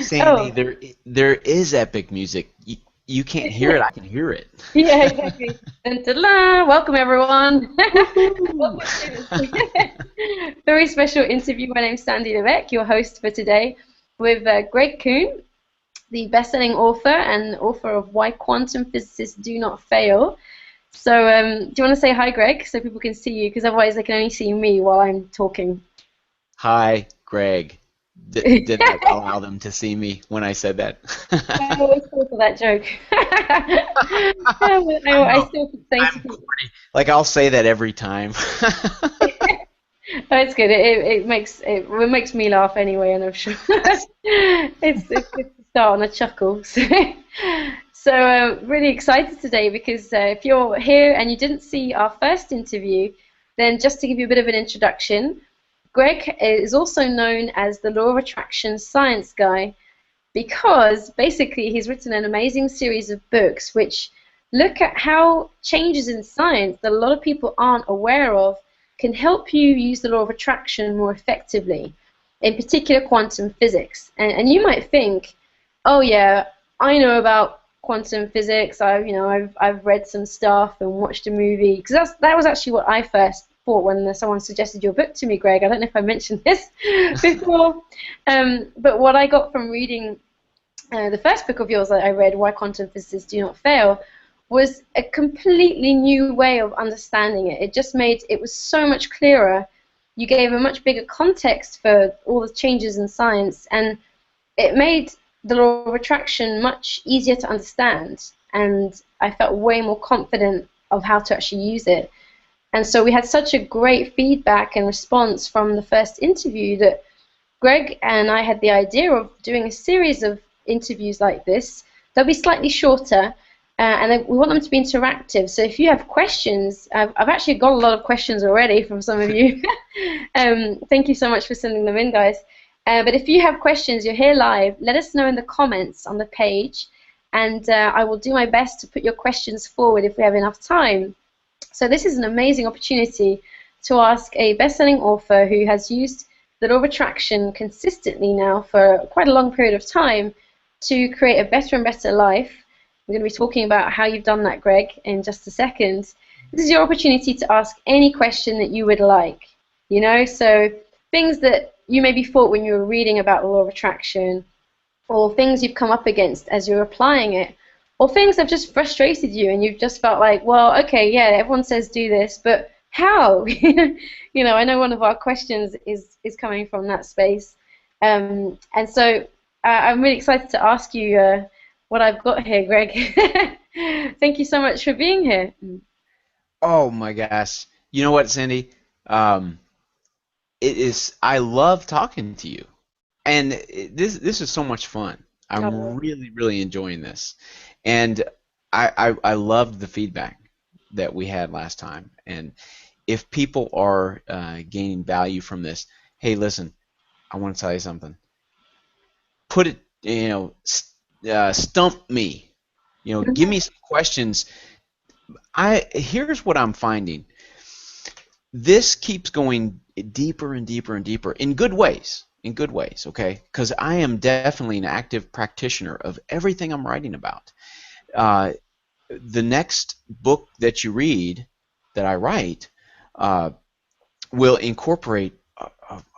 Sandy, Oh, there is epic music. You can't hear it. I can hear it. yeah, exactly. Dun, dun, dun. Welcome, everyone. Woohoo! Welcome to this very special interview. My name's Sandy Levesque, your host for today, with Greg Kuhn, the best-selling author and author of Why Quantum Physicists Do Not Fail. So, do you want to say hi, Greg, so people can see you? Because otherwise they can only see me while I'm talking. Hi, Greg. Did I allow them to see me when I said that? I always fall for that joke. I I know. still keep saying to I'm people, corny. Like I'll say that every time. oh, it's good. It makes me laugh anyway, and I'm sure it's good to start on a chuckle. So, really excited today because if you're here and you didn't see our first interview, then just to give you a bit of an introduction, Greg is also known as the Law of Attraction Science Guy because basically he's written an amazing series of books which look at how changes in science that a lot of people aren't aware of can help you use the law of attraction more effectively, in particular quantum physics. And you might think, oh yeah, I know about quantum physics. I've read some stuff and watched a movie because that was actually what I first thought when someone suggested your book to me, Greg. I don't know if I mentioned this before, but what I got from reading the first book of yours that I read, Why Quantum Physicists Do Not Fail, was a completely new way of understanding it. It just made it was so much clearer. You gave a much bigger context for all the changes in science, and it made the law of attraction much easier to understand. And I felt way more confident of how to actually use it. And so we had such a great feedback and response from the first interview that Greg and I had the idea of doing a series of interviews like this. They'll be slightly shorter, and we want them to be interactive. So if you have questions, I've actually got a lot of questions already from some of you. Thank you so much for sending them in, guys. But if you have questions, you're here live, let us know in the comments on the page, and I will do my best to put your questions forward if we have enough time. So this is an amazing opportunity to ask a best-selling author who has used the law of attraction consistently now for quite a long period of time to create a better and better life. We're going to be talking about how you've done that, Greg, in just a second. This is your opportunity to ask any question that you would like. So things that you maybe thought when you were reading about the law of attraction, or things you've come up against as you're applying it, or things that have just frustrated you and you've just felt like, well, okay, yeah, everyone says do this, but how? I know one of our questions is coming from that space. And so I'm really excited to ask you what I've got here, Greg. Thank you so much for being here. Oh my gosh. You know what, Sandy? Um, it is. I love talking to you, and this is so much fun. I'm Oh, really enjoying this, and I loved the feedback that we had last time. And if people are gaining value from this, hey, listen, I want to tell you something. Put it, stump me. Give me some questions. Here's what I'm finding. This keeps going deeper and deeper and deeper in good ways. In good ways, okay? Because I am definitely an active practitioner of everything I'm writing about. Uh, the next book that you read, that I write, uh, will incorporate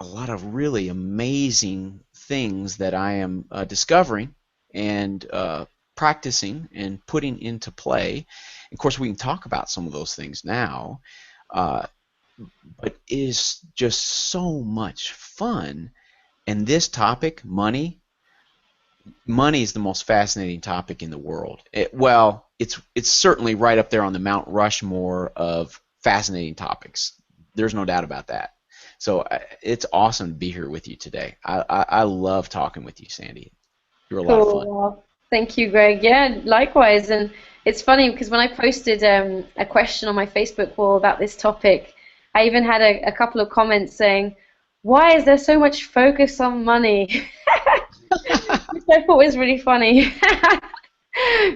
a lot of really amazing things that I am discovering and practicing and putting into play. Of course, we can talk about some of those things now, uh, but it is just so much fun. And this topic, money is the most fascinating topic in the world. Well, it's certainly right up there on the Mount Rushmore of fascinating topics. There's no doubt about that. So it's awesome to be here with you today. I love talking with you, Sandy. You're a lot of fun. cool. Well, thank you, Greg. Yeah, likewise. And it's funny because when I posted a question on my Facebook wall about this topic, I even had a couple of comments saying, "Why is there so much focus on money?" Which I thought was really funny.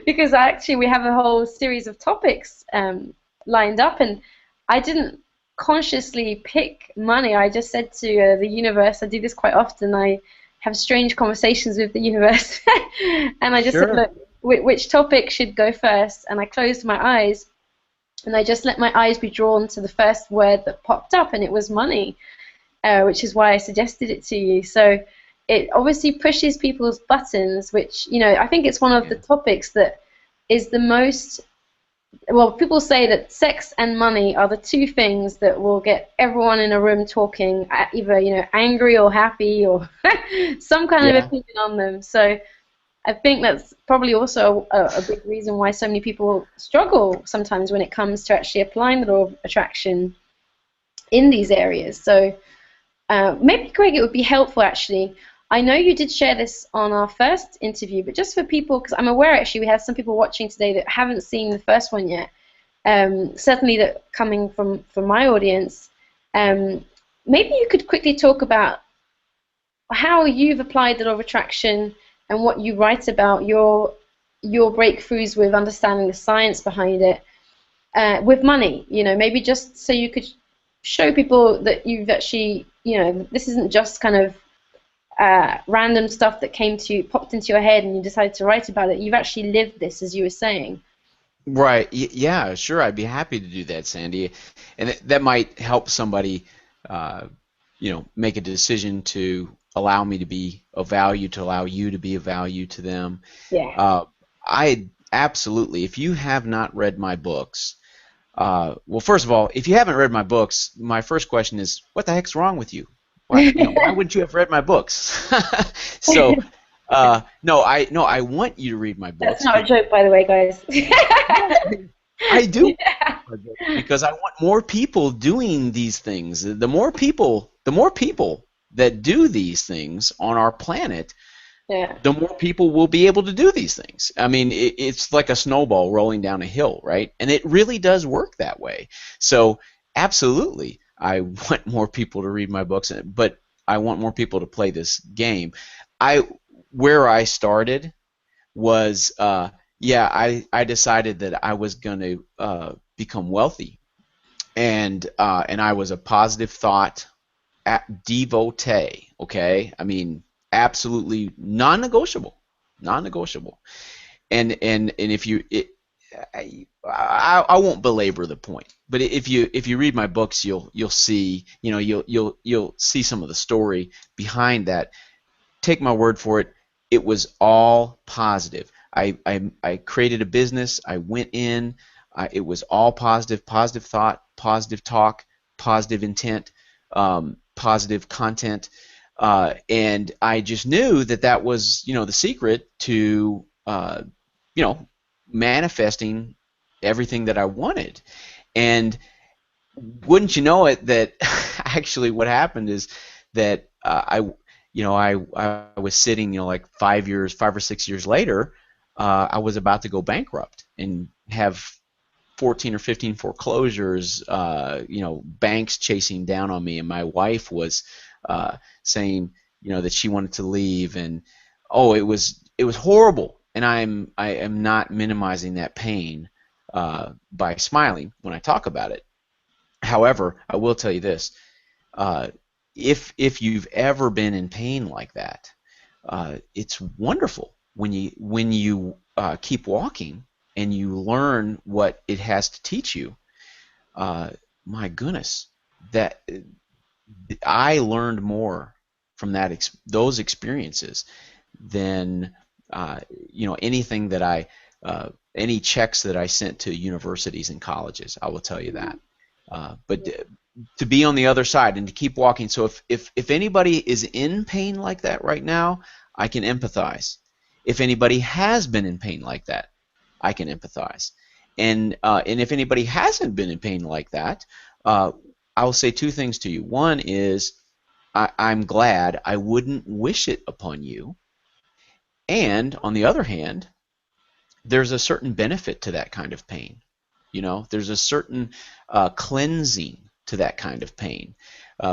Because actually we have a whole series of topics lined up, and I didn't consciously pick money. I just said to the universe, I do this quite often, I have strange conversations with the universe. And I just said, Sure. look, which topic should go first? And I closed my eyes, and I just let my eyes be drawn to the first word that popped up, and it was money, which is why I suggested it to you. So it obviously pushes people's buttons, which, you know, I think it's one of the Yeah. topics that is the most, well, people say that sex and money are the two things that will get everyone in a room talking, either, you know, angry or happy or some kind of Yeah. opinion on them. So I think that's probably also a big reason why so many people struggle sometimes when it comes to actually applying the law of attraction in these areas. So maybe, Greg, it would be helpful actually. I know you did share this on our first interview, but just for people, because I'm aware actually we have some people watching today that haven't seen the first one yet. Certainly, that coming from my audience, maybe you could quickly talk about how you've applied the law of attraction and what you write about your breakthroughs with understanding the science behind it with money. You know, maybe just so you could show people that you've actually, you know, this isn't just kind of random stuff that popped into your head and you decided to write about it. You've actually lived this, as you were saying. Right. Yeah, sure. I'd be happy to do that, Sandy. And that might help somebody, uh, make a decision to allow me to be of value, to allow you to be of value to them. Yeah. Uh, I absolutely, if you have not read my books, well, first of all, if you haven't read my books, my first question is, what the heck's wrong with you? Why wouldn't you have read my books? So, no, I want you to read my That's books not a joke, by the way, guys. I do Yeah. because I want more people doing these things. The more people that do these things on our planet, Yeah. the more people will be able to do these things. I mean, it's like a snowball rolling down a hill, right? And it really does work that way. So, absolutely, I want more people to read my books, but I want more people to play this game. I Where I started was yeah, I decided that I was going to become wealthy, and I was a positive thought devotee. Okay, I mean, absolutely non-negotiable. And if you I won't belabor the point, but if you read my books, you'll see, you'll see some of the story behind that. Take my word for it, it was all positive. I created a business. I went in. It was all positive, positive thought, positive talk, positive intent, positive content, and I just knew that that was, the secret to, you know, manifesting everything that I wanted. And wouldn't you know it, that actually what happened is that I was sitting, like 5 or 6 years later, I was about to go bankrupt and have 14 or 15 foreclosures, banks chasing down on me, and my wife was saying, that she wanted to leave, and oh, it was horrible. And I am not minimizing that pain by smiling when I talk about it. However, I will tell you this: uh, if you've ever been in pain like that, it's wonderful when you keep walking and you learn what it has to teach you. Uh, my goodness, that I learned more from those experiences than anything that any checks that I sent to universities and colleges. I will tell you that. But to be on the other side and to keep walking. So if anybody is in pain like that right now, I can empathize. If anybody has been in pain like that, I can empathize. And if anybody hasn't been in pain like that, uh, I'll say two things to you. One is, I'm glad. I wouldn't wish it upon you. And on the other hand, there's a certain benefit to that kind of pain. There's a certain cleansing to that kind of pain,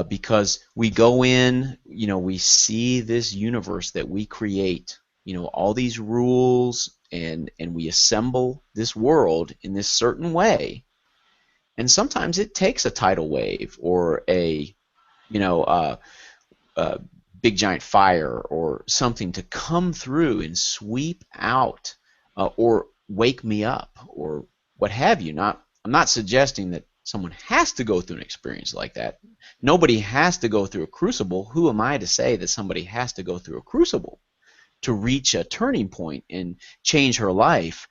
because we go in, we see this universe that we create, all these rules, and we assemble this world in this certain way. And sometimes it takes a tidal wave or a, you know, uh, uh, big giant fire or something to come through and sweep out or wake me up or what have you. I'm not suggesting that someone has to go through an experience like that. Nobody has to go through a crucible. Who am I to say that somebody has to go through a crucible to reach a turning point and change her life?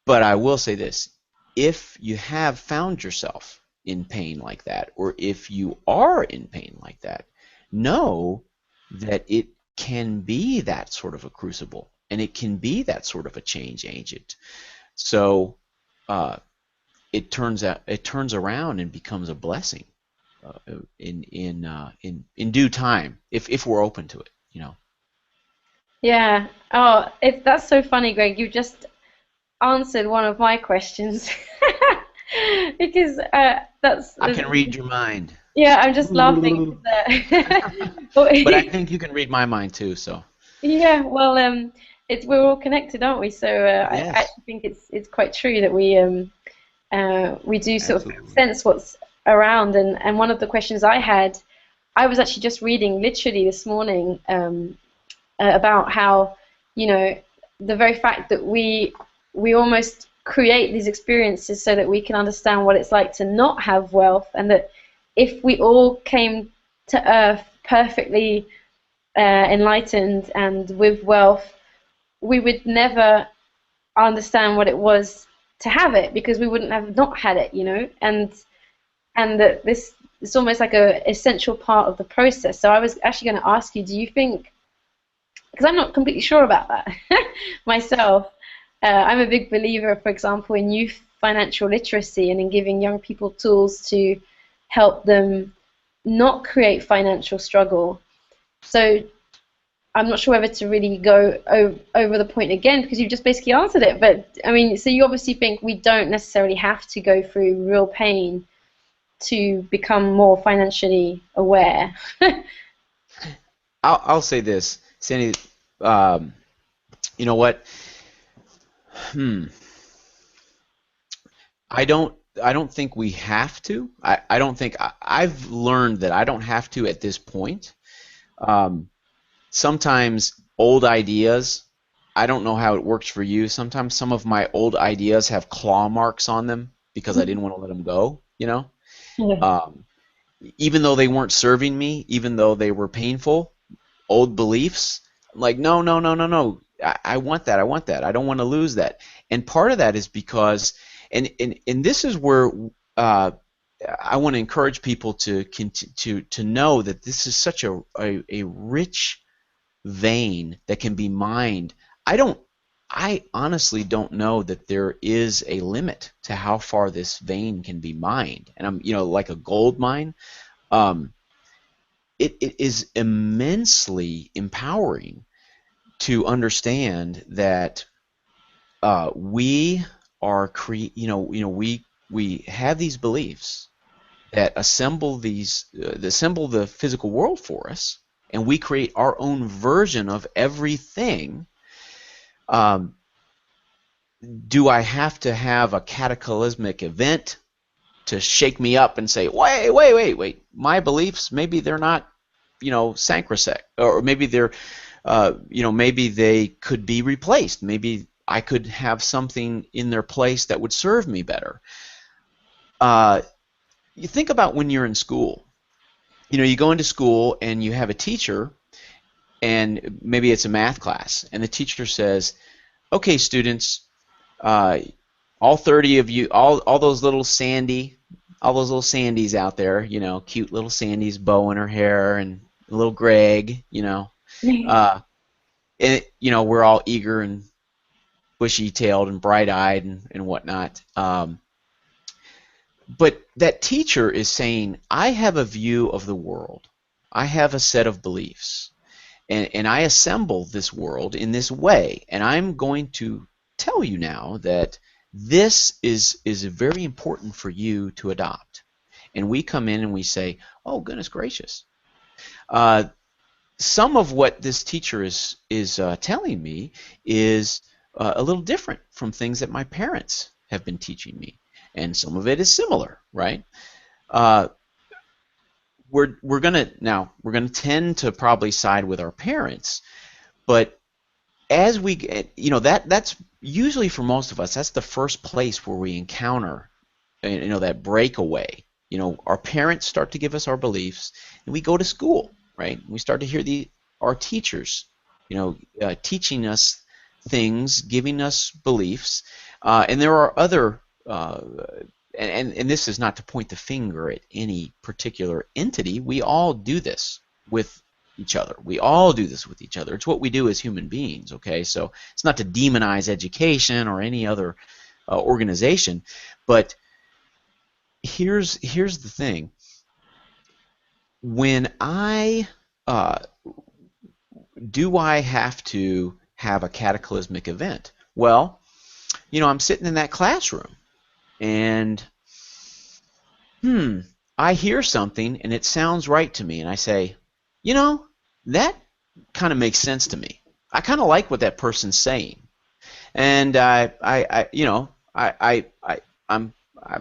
But I will say this, if you have found yourself in pain like that, or if you are in pain like that, know that it can be that sort of a crucible, and it can be that sort of a change agent. So it turns around and becomes a blessing in due time, if we're open to it, you know. Yeah. Oh, that's so funny, Greg. You just answered one of my questions because that's I can read your mind. yeah. I'm just laughing But I because think you can read my mind too, so. yeah. Well, we're all connected, aren't we? So I Yes, actually think it's quite true that we do sort of absolutely. sense what's around. And one of the questions I had, I was actually just reading literally this morning about how, you know, the very fact that we almost create these experiences so that we can understand what it's like to not have wealth, and that if we all came to Earth perfectly enlightened and with wealth, we would never understand what it was to have it because we wouldn't have not had it, you know, and that this is almost like a essential part of the process. So I was actually going to ask you, do you think, because I'm not completely sure about that myself, I'm a big believer, for example, in youth financial literacy and in giving young people tools to help them not create financial struggle. So I'm not sure whether to really go over the point again because you've just basically answered it. But I mean, so you obviously think we don't necessarily have to go through real pain to become more financially aware. I'll say this, Sandy. Um, you know what? Hmm. I don't think we have to. I don't think I've learned that I don't have to at this point. Um, Sometimes old ideas, I don't know how it works for you. Sometimes some of my old ideas have claw marks on them because I didn't want to let them go, you know? Yeah. Um, Even though they weren't serving me, even though they were painful, old beliefs, like, no, no, no, no, no. I want that. I want that. I don't want to lose that. And part of that is because, and this is where uh, I want to encourage people to know that this is such a rich vein that can be mined. I don't I honestly don't know that there is a limit to how far this vein can be mined. And I'm, like a gold mine. Um, it is immensely empowering to understand that we are we have these beliefs that assemble the physical world for us, and we create our own version of everything. Um, do I have to have a cataclysmic event to shake me up and say, wait, wait, wait, wait, my beliefs, maybe they're not, sacrosanct, or maybe they're, maybe they could be replaced. Maybe I could have something in their place that would serve me better. Uh, you think about when you're in school. You go into school and you have a teacher, and maybe it's a math class, and the teacher says, okay, students, uh, all 30 of you, all those little Sandys out there, cute little Sandy's bow in her hair, and little Greg, uh, and we're all eager and bushy-tailed and bright-eyed and whatnot. But that teacher is saying, I have a view of the world. I have a set of beliefs, and I assemble this world in this way, and I'm going to tell you now that this is very important for you to adopt. And we come in and we say, oh, goodness gracious. Some of what this teacher is telling me is a little different from things that my parents have been teaching me. And some of it is similar, right? Uh, we're gonna tend to probably side with our parents, but as we get, that's usually for most of us, that's the first place where we encounter, that breakaway. Our parents start to give us our beliefs, and we go to school, right? We start to hear our teachers, teaching us things, giving us beliefs, and there are other, and this is not to point the finger at any particular entity. We all do this with each other. We all do this with each other. It's what we do as human beings, okay? So it's not to demonize education or any other organization, but here's the thing. When do I have to have a cataclysmic event? Well, I'm sitting in that classroom, and I hear something and it sounds right to me, and I say, that kind of makes sense to me. I kind of like what that person's saying, and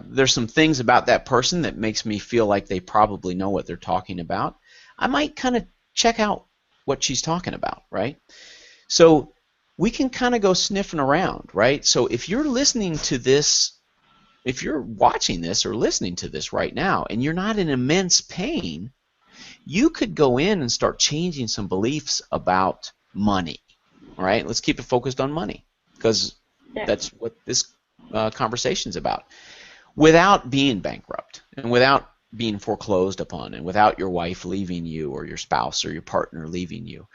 there's some things about that person that makes me feel like they probably know what they're talking about. I might kind of check out what she's talking about, right? So we can kind of go sniffing around, right? So if you're listening to this, if you're watching this or listening to this right now, and you're not in immense pain, you could go in and start changing some beliefs about money. All right, let's keep it focused on money, because that's what this conversation's about. Without being bankrupt, and without being foreclosed upon, and without your wife leaving you, or your spouse or your partner leaving you,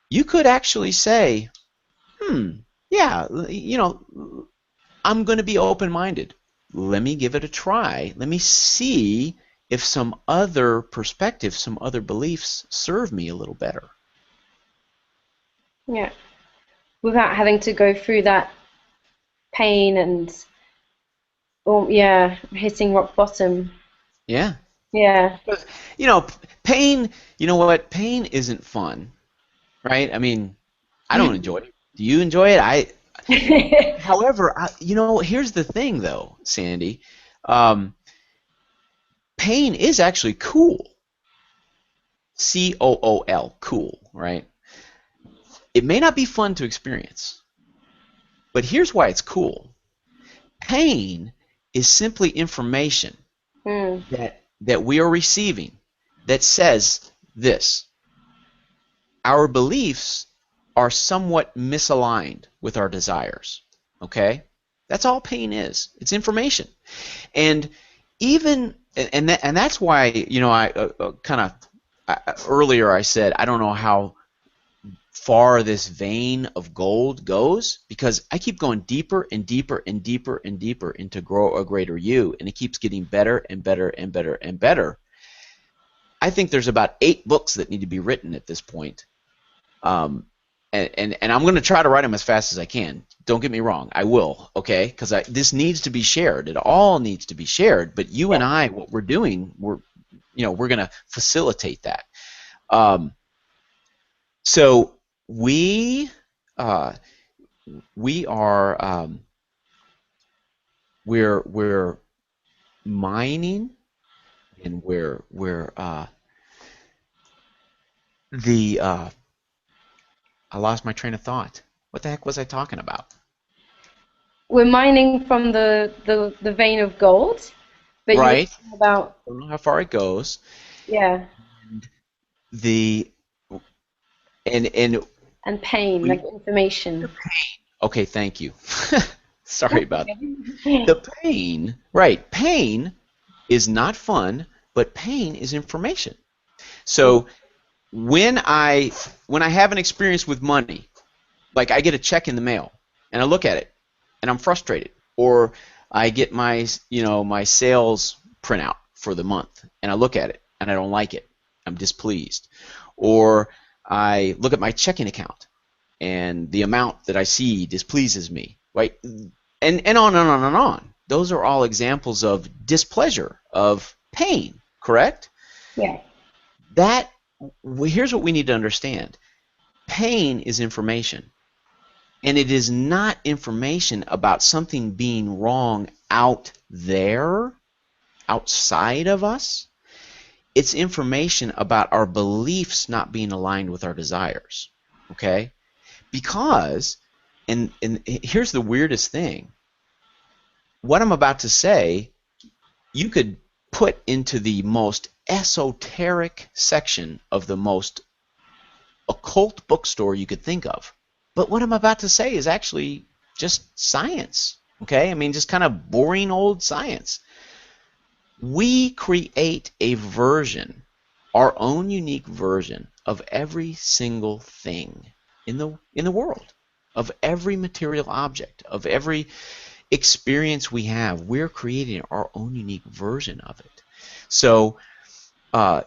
you could actually say, yeah, I'm going to be open-minded. Let me give it a try. Let me see if some other perspectives, some other beliefs serve me a little better. Yeah. Without having to go through that pain and, hitting rock bottom. Yeah. Yeah. Pain, you know what? Pain isn't fun, right? I mean, I don't enjoy it. Do you enjoy it? However, here's the thing, though, Sandy. Pain is actually cool. COOL, cool, right? It may not be fun to experience, but here's why it's cool. Pain is simply information that we are receiving that says this: our beliefs are somewhat misaligned with our desires. Okay? That's all pain is. It's information. And that's why, I earlier I said I don't know how far this vein of gold goes, because I keep going deeper and deeper and deeper and deeper into grow a greater you, and it keeps getting better and better and better and better. I think there's about 8 books that need to be written at this point. And I'm going to try to write them as fast as I can. Don't get me wrong, I will, okay? Because this needs to be shared. It all needs to be shared. But you and I, what we're doing, we're going to facilitate that. So we're mining, and I lost my train of thought. What the heck was I talking about? We're mining from the vein of gold, but right. You were about, I don't know how far it goes. Yeah. And pain, like information. Okay, thank you. Sorry about that. The pain, right? Pain is not fun, but pain is information. So when I have an experience with money, like I get a check in the mail and I look at it and I'm frustrated, or I get my my sales printout for the month and I look at it and I don't like it, I'm displeased, or I look at my checking account and the amount that I see displeases me, right? And on and on and on. Those are all examples of displeasure, of pain, correct? Yeah. Here's what we need to understand. Pain is information. And it is not information about something being wrong out there, outside of us. it's information about our beliefs not being aligned with our desires. Okay? Because, and here's the weirdest thing. What I'm about to say, you could put into the most esoteric section of the most occult bookstore you could think of. But what I'm about to say is actually just science. Okay? I mean, just kind of boring old science. We create a version, our own unique version of every single thing in the world, of every material object, of every experience we have. We're creating our own unique version of it. So, are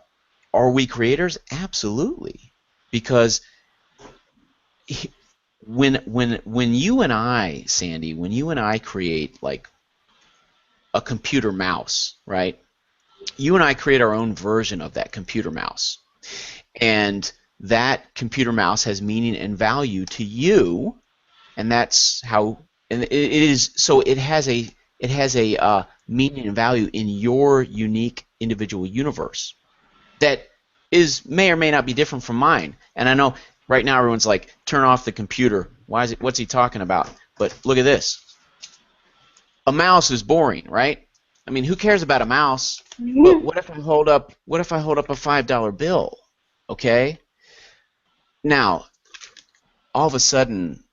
we creators? Absolutely, because when you and I, Sandy, when you and I create like a computer mouse, right? You and I create our own version of that computer mouse. And that computer mouse has meaning and value to you, and that's how, and it is, so it has a meaning and value in your unique individual universe that may or may not be different from mine. And I know right now everyone's like, turn off the computer. What's he talking about? But look at this. A mouse is boring, right? I mean, who cares about a mouse? But what if I hold up a $5 bill? Okay? Now, all of a sudden,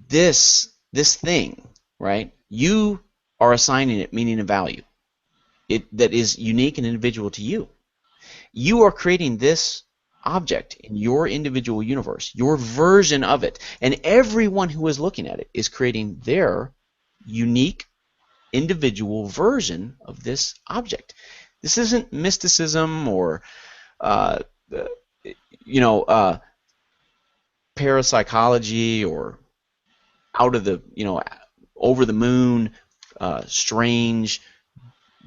this thing, right? You are assigning it meaning and value. That is unique and individual to you. You are creating this object in your individual universe, your version of it, and everyone who is looking at it is creating their unique individual version of this object. This isn't mysticism or parapsychology or out of the, over the moon, strange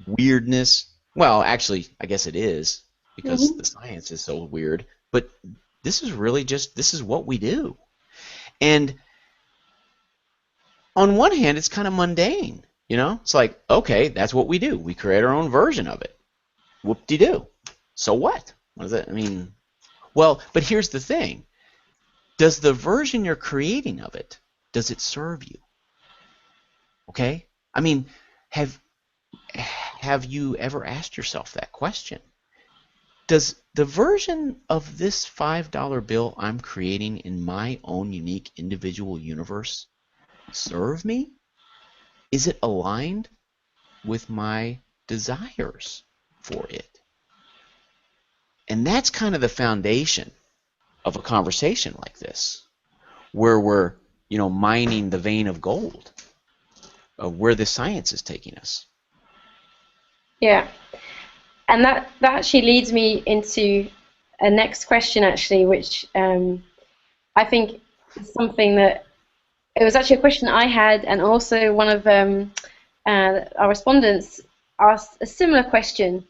weirdness. Well, actually, I guess it is, because the science is so weird. But this is really just, this is what we do. And on one hand, it's kind of mundane. It's like, okay, that's what we do. We create our own version of it. Whoop-de-doo. So what? What does that, I mean, well, but here's the thing. Does the version you're creating of it, does it serve you? Okay? I mean, have you ever asked yourself that question? Does the version of this $5 bill I'm creating in my own unique individual universe serve me? Is it aligned with my desires for it? And that's kind of the foundation of a conversation like this, where we're, mining the vein of gold of where the science is taking us. Yeah. And that actually leads me into a next question, actually, which I think is something that, it was actually a question I had, and also one of our respondents asked a similar question.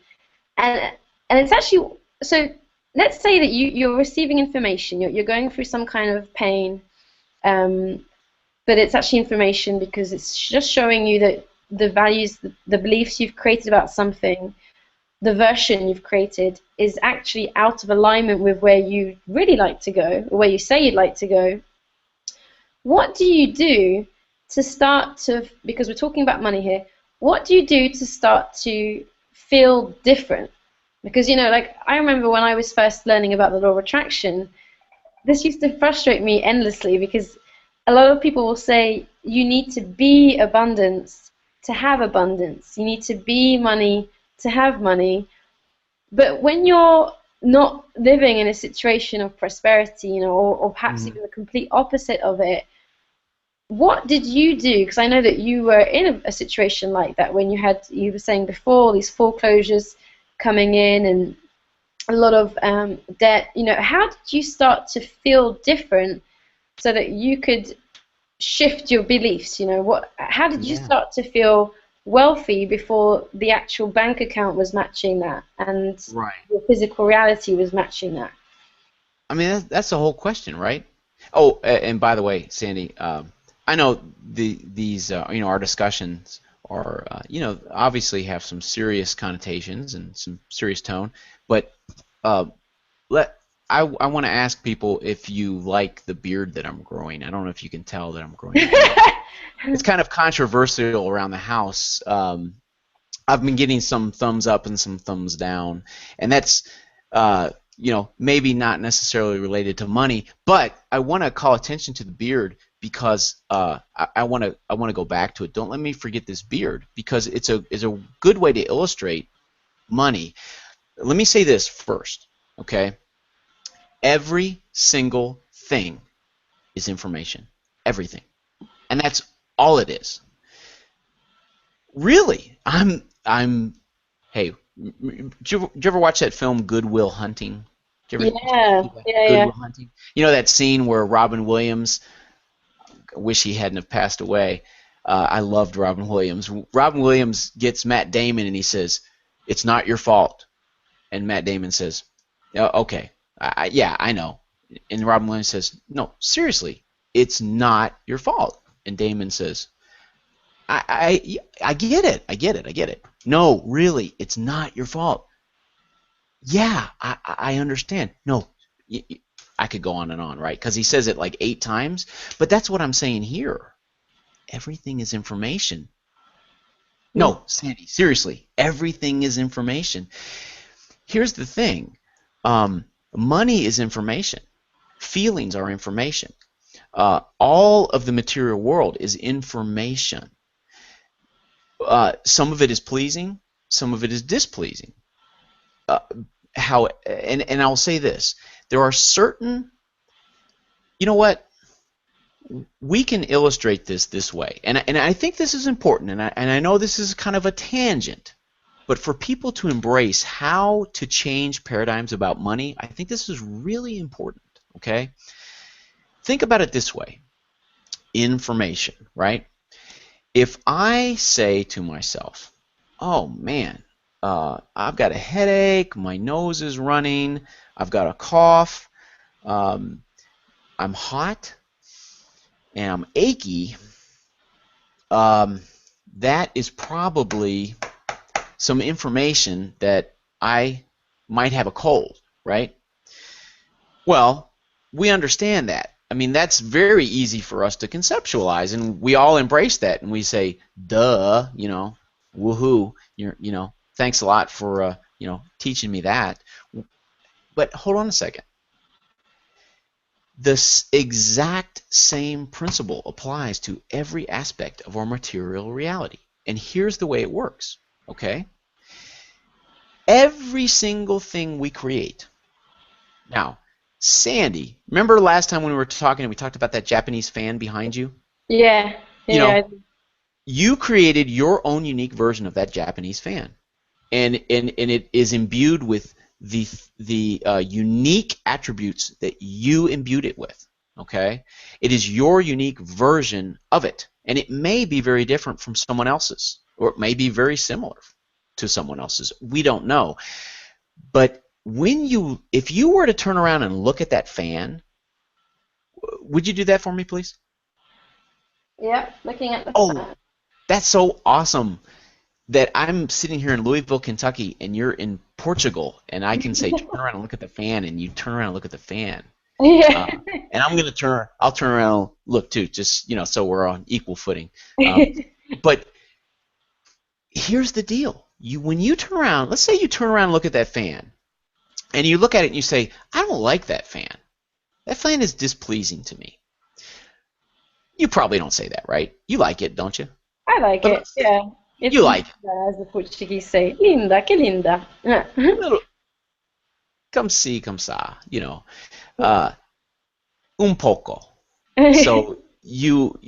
And it's actually, so let's say that you're receiving information, you're going through some kind of pain, but it's actually information because it's just showing you that the values, the beliefs you've created about something, the version you've created is actually out of alignment with where you really like to go, or where you say you'd like to go. What do you do to start to, because we're talking about money here, what do you do to start to feel different? Because, like, I remember when I was first learning about the law of attraction, this used to frustrate me endlessly, because a lot of people will say you need to be abundance to have abundance. You need to be money to have money. But when you're not living in a situation of prosperity, or perhaps even the complete opposite of it, what did you do? Because I know that you were in a situation like that when you were saying before, these foreclosures coming in and a lot of debt. How did you start to feel different so that you could shift your beliefs? How did you start to feel wealthy before the actual bank account was matching that and your physical reality was matching that? I mean, that's the whole question, right? Oh, and by the way, Sandy, I know these our discussions obviously have some serious connotations and some serious tone. But uh, let I want to ask people if you like the beard that I'm growing. I don't know if you can tell that I'm growing a beard. It's kind of controversial around the house. I've been getting some thumbs up and some thumbs down, and that's maybe not necessarily related to money, but I want to call attention to the beard because I want to go back to it. Don't let me forget this beard because it's a good way to illustrate money. Let me say this first, okay? Every single thing is information. Everything. And that's all it is. Really, hey, did you ever watch that film Good Will Hunting? Did you ever Yeah, see that? yeah, Good yeah. Will Hunting? You know that scene where Robin Williams, I wish he hadn't have passed away. I loved Robin Williams. Robin Williams gets Matt Damon and he says, "It's not your fault." And Matt Damon says, "Oh, okay, yeah, I know." And Robin Williams says, "No, seriously, it's not your fault." And Damon says, I get it. I get it. I get it. No, really, it's not your fault. Yeah, I understand. No, I could go on and on, right? Because he says it like 8 times. But that's what I'm saying here. Everything is information. No, Sandy, seriously, everything is information. Here's the thing. Money is information. Feelings are information. All of the material world is information. Some of it is pleasing, some of it is displeasing. And I'll say this: there are certain, you know what? We can illustrate this way, and I think this is important, and I know this is kind of a tangent, but for people to embrace how to change paradigms about money, I think this is really important. Okay, think about it this way: information, right? If I say to myself, "Oh man, I've got a headache, my nose is running, I've got a cough, I'm hot, and I'm achy," that is probably some information that I might have a cold, right? Well, we understand that. I mean, that's very easy for us to conceptualize, and we all embrace that, and we say, "Duh," woohoo, thanks a lot for teaching me that. But hold on a second. This exact same principle applies to every aspect of our material reality, and here's the way it works. Okay? Every single thing we create. Now, Sandy, remember last time when we were talking and we talked about that Japanese fan behind you? Yeah, You yeah. know, you created your own unique version of that Japanese fan, and it is imbued with the unique attributes that you imbued it with. Okay, it is your unique version of it, and it may be very different from someone else's, or it may be very similar to someone else's. We don't know, but if you were to turn around and look at that fan, would you do that for me, please? Yeah, looking at the Oh, fan. that's so awesome that I'm sitting here in Louisville, Kentucky, and you're in Portugal, and I can say, turn around and look at the fan, and you turn around and look at the fan. Yeah. And I'll turn around and look too, just, so we're on equal footing. But here's the deal. When you turn around, let's say you turn around and look at that fan, and you look at it and you say, I don't like that fan. That fan is displeasing to me. You probably don't say that, right? You like it, don't you? I like But it. Yeah. It's you like it. linda, as the Portuguese say. Linda, que linda. Yeah. Little, come see, come sa, un poco. So you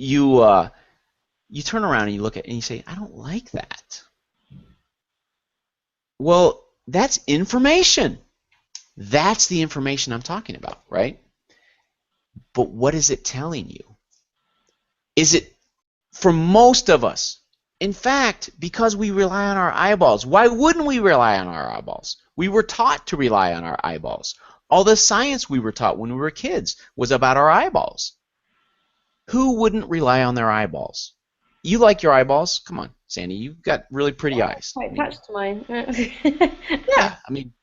turn around and you look at it and you say, I don't like that. Well, that's information. That's the information I'm talking about, right? But what is it telling you? Is it, for most of us, in fact, because we rely on our eyeballs? Why wouldn't we rely on our eyeballs? We were taught to rely on our eyeballs. All the science we were taught when we were kids was about our eyeballs. Who wouldn't rely on their eyeballs? you like your eyeballs. Come on, Sandy, you've got really pretty eyes. Quite I mean, attached to mine. yeah, I mean,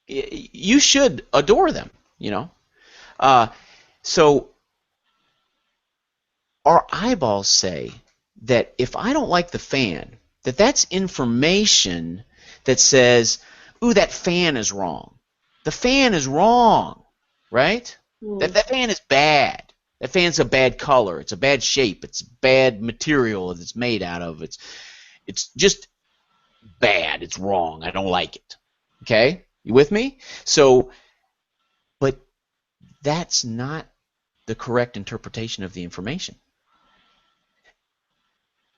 you should adore them, you know. Uh, so our eyeballs say that if I don't like the fan, that's information that says, ooh, that fan is wrong. The fan is wrong, right? That fan is bad. That fan's a bad color. It's a bad shape. It's bad material that it's made out of. It's just bad. It's wrong. I don't like it. Okay? You with me? So, but that's not the correct interpretation of the information.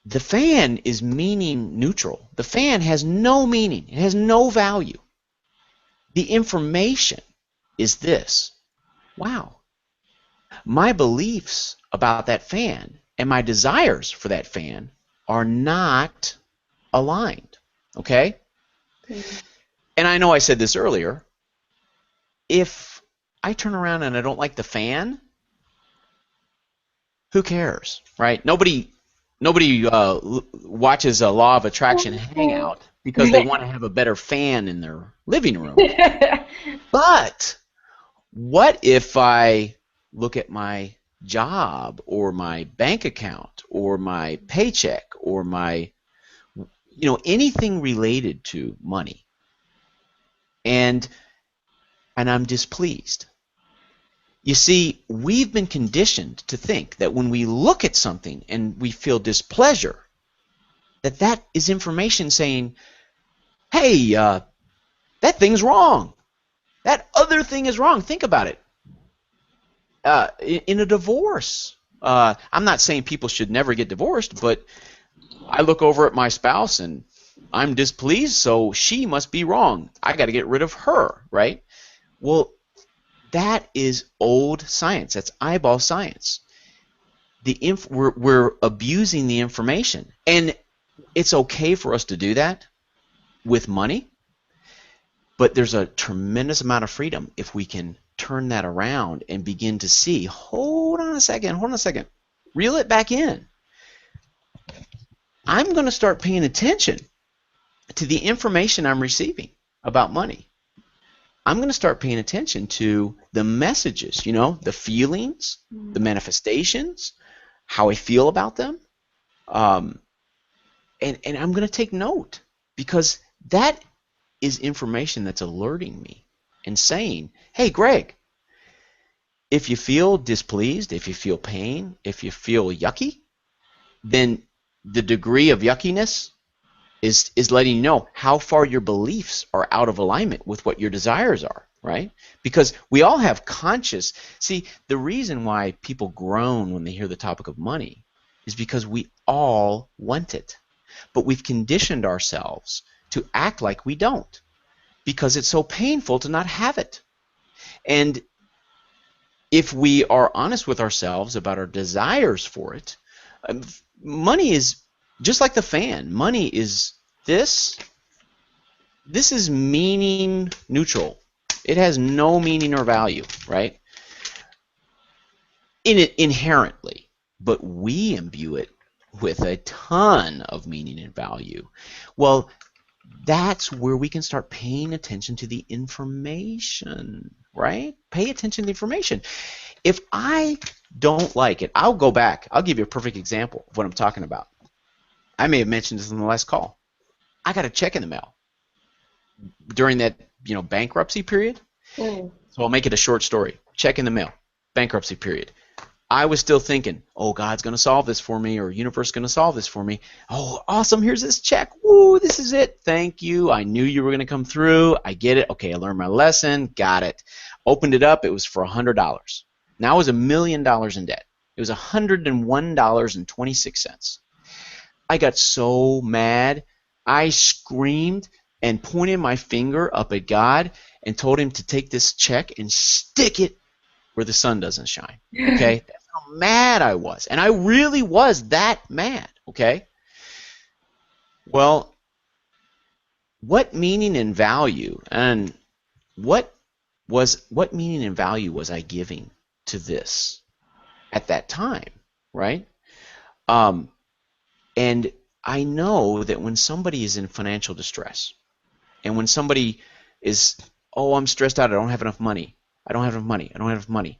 The fan is meaning neutral. The fan has no meaning. It has no value. The information is this. Wow. My beliefs about that fan and my desires for that fan are not aligned. Okay? And I know I said this earlier. If I turn around and I don't like the fan, who cares, right? Nobody watches a Law of Attraction hangout because they want to have a better fan in their living room. But what if I look at my job or my bank account or my paycheck or my, anything related to money, and I'm displeased? You see, we've been conditioned to think that when we look at something and we feel displeasure, that is information saying, hey, that thing's wrong. That other thing is wrong. Think about it. In a divorce, I'm not saying people should never get divorced, but I look over at my spouse and I'm displeased, so she must be wrong. I got to get rid of her, right? That is old science. That's eyeball science. We're abusing the information, and it's okay for us to do that with money, but there's a tremendous amount of freedom if we can turn that around and begin to see, hold on a second, reel it back in. I'm going to start paying attention to the information I'm receiving about money. I'm going to start paying attention to the messages, the feelings, the manifestations, how I feel about them. And I'm going to take note, because that is information that's alerting me and saying, hey, Greg, if you feel displeased, if you feel pain, if you feel yucky, then the degree of yuckiness is letting you know how far your beliefs are out of alignment with what your desires are, right? Because we all have see, the reason why people groan when they hear the topic of money is because we all want it. But we've conditioned ourselves to act like we don't, because it's so painful to not have it. And if we are honest with ourselves about our desires for it, money is just like the fan. Money is this is meaning neutral. It has no meaning or value, right? In it inherently, but we imbue it with a ton of meaning and value. Well, that's where we can start paying attention to the information, right? Pay attention to the information. If I don't like it, I'll go back. I'll give you a perfect example of what I'm talking about. I may have mentioned this in the last call. I got a check in the mail during that, bankruptcy period. So I'll make it a short story. Check in the mail, bankruptcy period. I was still thinking, oh, God's going to solve this for me, or universe is going to solve this for me. Oh, awesome, here's this check. Woo, this is it. Thank you. I knew you were going to come through. I get it. Okay, I learned my lesson. Got it. Opened it up. It was for $100. Now I was $1 million in debt. It was $101.26. I got so mad. I screamed and pointed my finger up at God and told him to take this check and stick it where the sun doesn't shine. Okay? That's how mad I was. And I really was that mad. Okay? Well, what meaning and value and what meaning and value was I giving to this at that time, right? And I know that when somebody is in financial distress, and when somebody is, oh, I'm stressed out, I don't have enough money, I don't have enough money, I don't have enough money,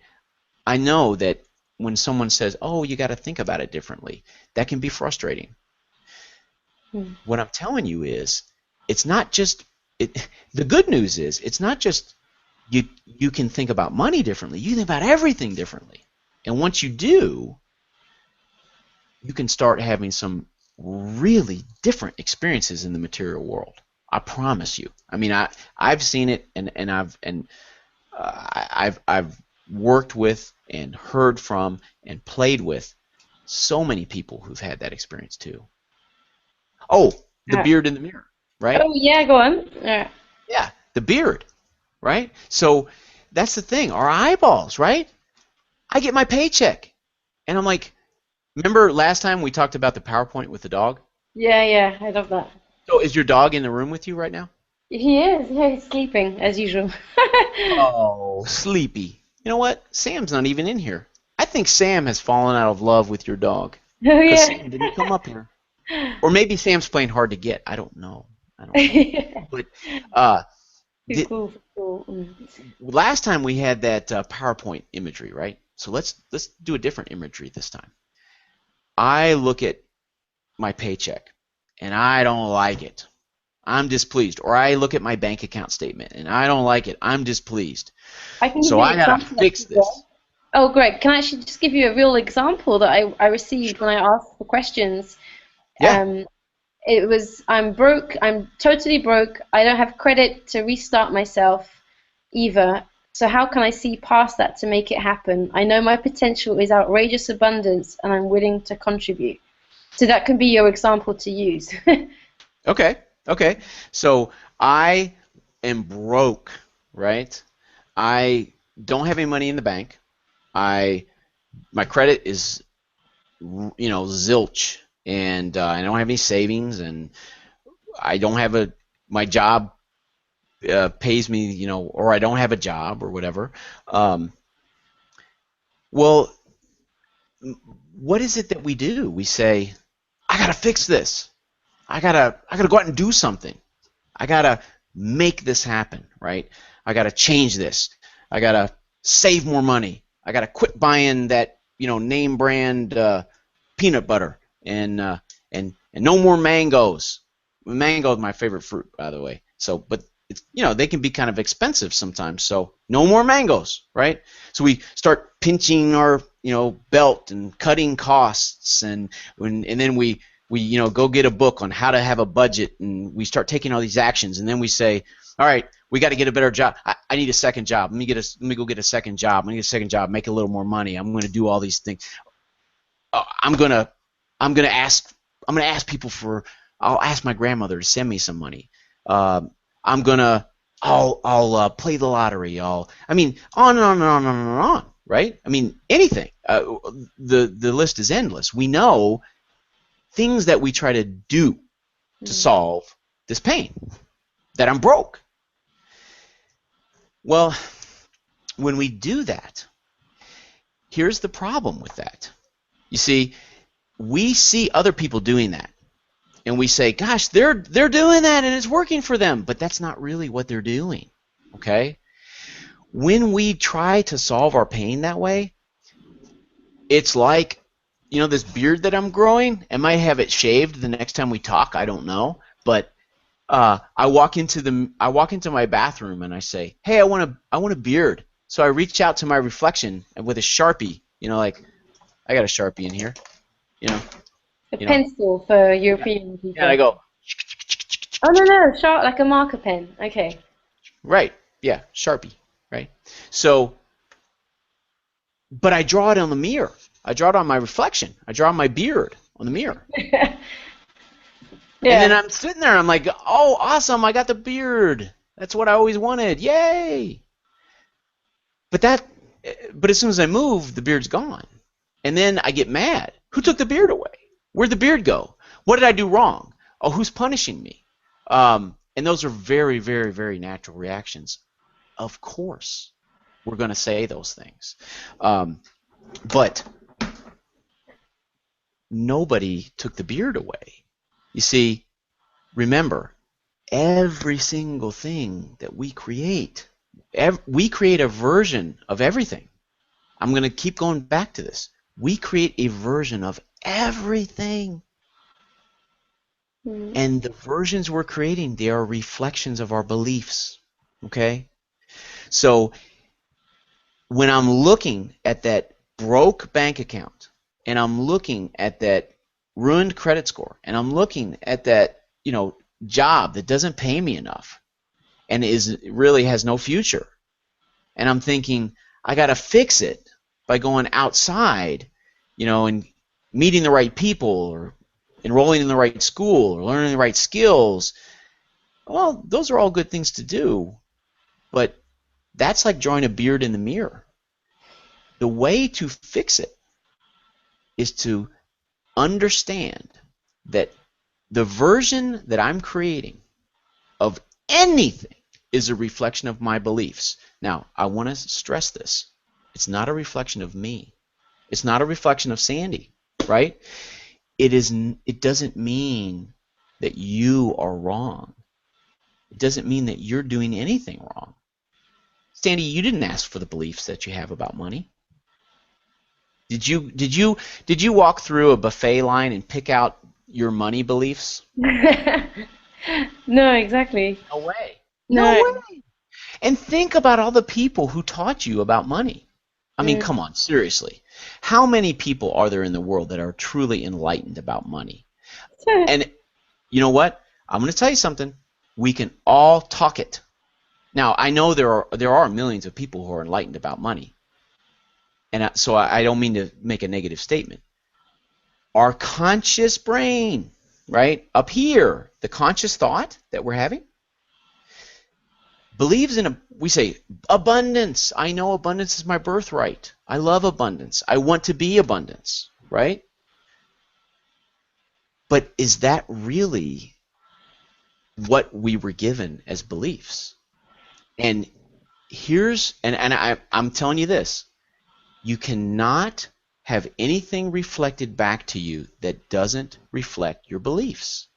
I know that when someone says, oh, you got to think about it differently, that can be frustrating. Mm. What I'm telling you is, it's not just, the good news is, it's not just you can think about money differently, you think about everything differently. And once you do, you can start having some really different experiences in the material world. I promise you. I mean, I've seen it, and I've worked with and heard from and played with so many people who've had that experience too. Oh, the Uh, beard in the mirror, right? oh yeah, go on. Yeah, the beard, right? So that's the thing. Our eyeballs, right? I get my paycheck, and I'm like, remember last time we talked about the PowerPoint with the dog? Yeah, yeah, I love that. So is your dog in the room with you right now? He is. Yeah, he's sleeping as usual. Oh, sleepy. You know what? Sam's not even in here. I think Sam has fallen out of love with your dog. Oh Because yeah. Sam didn't come up here. Or maybe Sam's playing hard to get. I don't know. I don't know. But uh, Too the, cool for school. Mm. last time we had that PowerPoint imagery, right? So let's do a different imagery this time. I look at my paycheck, and I don't like it. I'm displeased. Or I look at my bank account statement, and I don't like it. I'm displeased. I can give So you an I gotta example fix actually, Greg. this. Oh, Greg, can I actually just give you a real example that I received when I asked for questions? Yeah. Um, it was, I'm broke, I'm totally broke, I don't have credit to restart myself either. So how can I see past that to make it happen? I know my potential is outrageous abundance and I'm willing to contribute. So that can be your example to use. Okay. Okay. So I am broke, right? I don't have any money in the bank. I my credit is zilch, and I don't have any savings, and I don't have a my job pays me, or I don't have a job or whatever. Um, well, what is it that we do? We say, I gotta fix this. I gotta go out and do something. I gotta make this happen, right? I gotta change this. I gotta save more money. I gotta quit buying that, name brand peanut butter, and no more mangoes. Mango is my favorite fruit, by the way. So, but it's, they can be kind of expensive sometimes. So, no more mangoes, right? So we start pinching our, belt and cutting costs, and then we go get a book on how to have a budget, and we start taking all these actions, and then we say, all right, we got to get a better job. I need a second job. Let me go get a second job. Let me get a second job, make a little more money. I'm going to do all these things. I'm gonna ask people for. I'll ask my grandmother to send me some money. Uh, I'm gonna I'll play the lottery. I mean, on and on and on and on and on. Right? I mean, anything. The list is endless. We know things that we try to do to Mm. solve this pain, that I'm broke. Well, when we do that, here's the problem with that. You see, we see other people doing that, and we say, gosh, they're doing that and it's working for them, but that's not really what they're doing. Okay? When we try to solve our pain that way, it's like, this beard that I'm growing. I might have it shaved the next time we talk, I don't know, but I walk into my bathroom and I say, hey, I want a beard. So I reach out to my reflection and with a Sharpie, like, I got a Sharpie in here, you know, A you know, pencil for yeah, European yeah, and I people. go, Oh no, no, sharp like a marker pen. Okay. right, yeah, Sharpie, right? So, but I draw it on the mirror. I draw it on my reflection. I draw my beard on the mirror. And then Yeah. I'm sitting there, I'm like, oh, awesome, I got the beard. That's what I always wanted. Yay! But but as soon as I move, the beard's gone. And then I get mad. Who took the beard away? Where'd the beard go? What did I do wrong? Oh, who's punishing me? And those are very, very, very natural reactions. Of course, we're going to say those things. But nobody took the beard away. You see, remember, every single thing that we create a version of everything. I'm going to keep going back to this. We create a version of everything. And the versions we're creating, they are reflections of our beliefs. Okay? So when I'm looking at that broke bank account, and I'm looking at that ruined credit score, and I'm looking at that, job that doesn't pay me enough and really has no future, and I'm thinking I got to fix it by going outside, and meeting the right people, or enrolling in the right school, or learning the right skills. Well, those are all good things to do, but that's like drawing a beard in the mirror. The way to fix it is to understand that the version that I'm creating of anything is a reflection of my beliefs. Now, I want to stress this. It's not a reflection of me. It's not a reflection of Sandy, right? It doesn't mean that you are wrong. It doesn't mean that you're doing anything wrong. Sandy, you didn't ask for the beliefs that you have about money. Did you walk through a buffet line and pick out your money beliefs? No, exactly. No way. No. No way. And think about all the people who taught you about money. I mean, come on, seriously. How many people are there in the world that are truly enlightened about money? And you know what? I'm going to tell you something. We can all talk it. Now, I know there are millions of people who are enlightened about money. And so I don't mean to make a negative statement. Our conscious brain, right, up here, the conscious thought that we're having, believes in, we say, abundance. I know abundance is my birthright. I love abundance. I want to be abundance, right? But is that really what we were given as beliefs? And I'm telling you this, you cannot have anything reflected back to you that doesn't reflect your beliefs.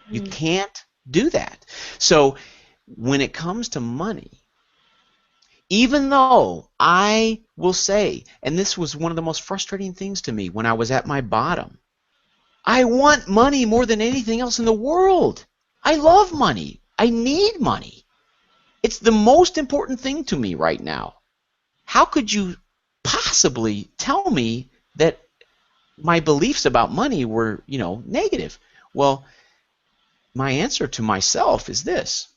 You can't do that. So when it comes to money, even though I will say, and this was one of the most frustrating things to me when I was at my bottom, I want money more than anything else in the world. I love money. I need money. It's the most important thing to me right now. How could you possibly tell me that my beliefs about money were, negative? Well, my answer to myself is this.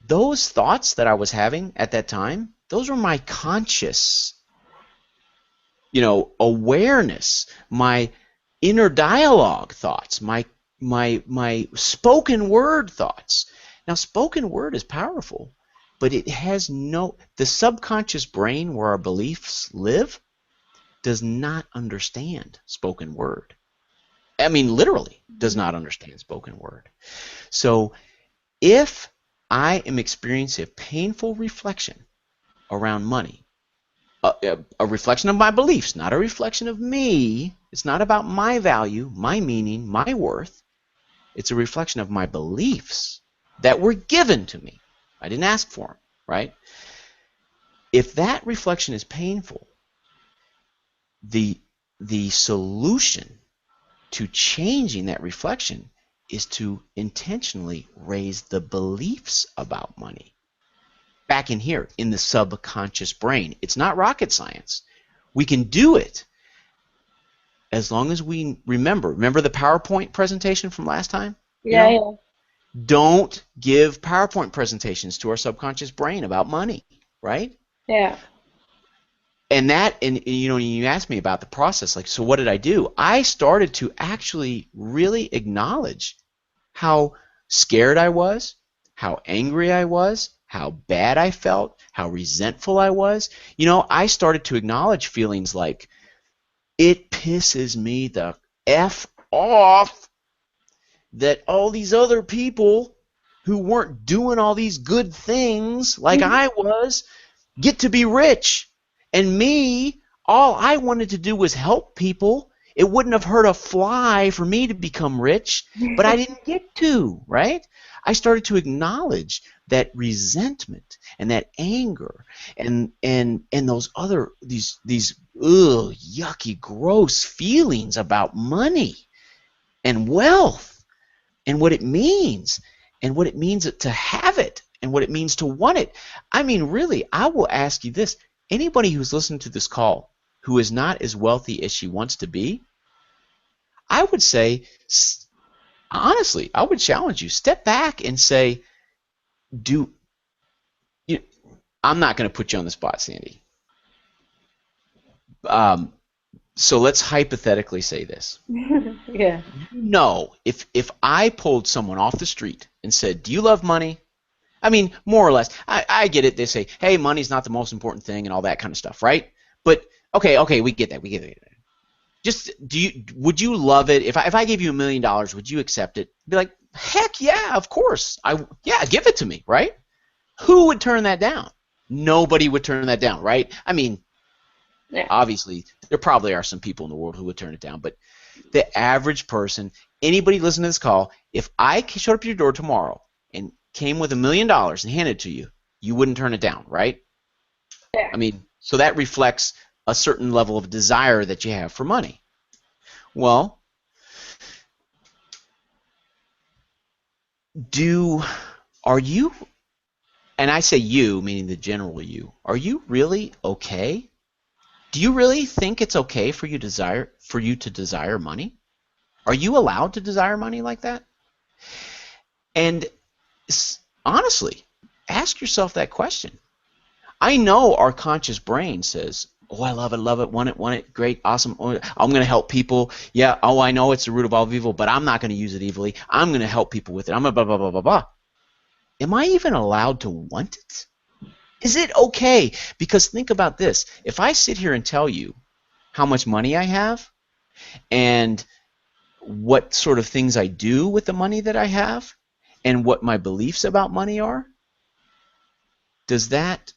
Those thoughts that I was having at that time, those were my conscious, awareness, my inner dialogue thoughts, my spoken word thoughts. Now, spoken word is powerful, but it has the subconscious brain where our beliefs live does not understand spoken word. I mean, literally does not understand spoken word. So if I am experiencing a painful reflection around money, a reflection of my beliefs, not a reflection of me. It's not about my value, my meaning, my worth. It's a reflection of my beliefs that were given to me. I didn't ask for them, right? If that reflection is painful, the solution to changing that reflection is to intentionally raise the beliefs about money. Back in here, in the subconscious brain. It's not rocket science. We can do it as long as we remember the PowerPoint presentation from last time? Yeah. Don't give PowerPoint presentations to our subconscious brain about money, right? Yeah. And you asked me about the process, like, so what did I do? I started to actually really acknowledge how scared I was, how angry I was, how bad I felt, how resentful I was. I started to acknowledge feelings like, it pisses me the F off that all these other people who weren't doing all these good things like I was get to be rich. And me, all I wanted to do was help people, It wouldn't have hurt a fly for me to become rich, but I didn't get to, right? I started to acknowledge that resentment and that anger and those other these yucky, gross feelings about money and wealth and what it means to have it and what it means to want it. I mean, really, I will ask you this. Anybody who's listening to this call who is not as wealthy as she wants to be, I would say, honestly, I would challenge you, step back and say, I'm not going to put you on the spot, Sandy. So let's hypothetically say this. Yeah. No, if I pulled someone off the street and said, do you love money? I mean, more or less. I get it. They say, hey, money's not the most important thing and all that kind of stuff, right? But okay, we get that. Just would you love it if I gave you $1 million? Would you accept it? Be like, heck yeah, of course. Give it to me, right? Who would turn that down? Nobody would turn that down, right? I mean, Yeah. obviously there probably are some people in the world who would turn it down, but the average person, anybody listening to this call, if I showed up at your door tomorrow and came with $1 million and handed it to you, you wouldn't turn it down, right? Yeah. I mean, so that reflects a certain level of desire that you have for money. Well, are you, and I say you, meaning the general you, are you really okay? Do you really think it's okay for you to desire money? Are you allowed to desire money like that? And honestly, ask yourself that question. I know our conscious brain says, oh, I love it, want it, great, awesome, oh, I'm going to help people. Yeah, oh, I know it's the root of all evil, but I'm not going to use it evilly. I'm going to help people with it. I'm going to blah, blah, blah, blah, blah. Am I even allowed to want it? Is it okay? Because think about this. If I sit here and tell you how much money I have and what sort of things I do with the money that I have and what my beliefs about money are, that's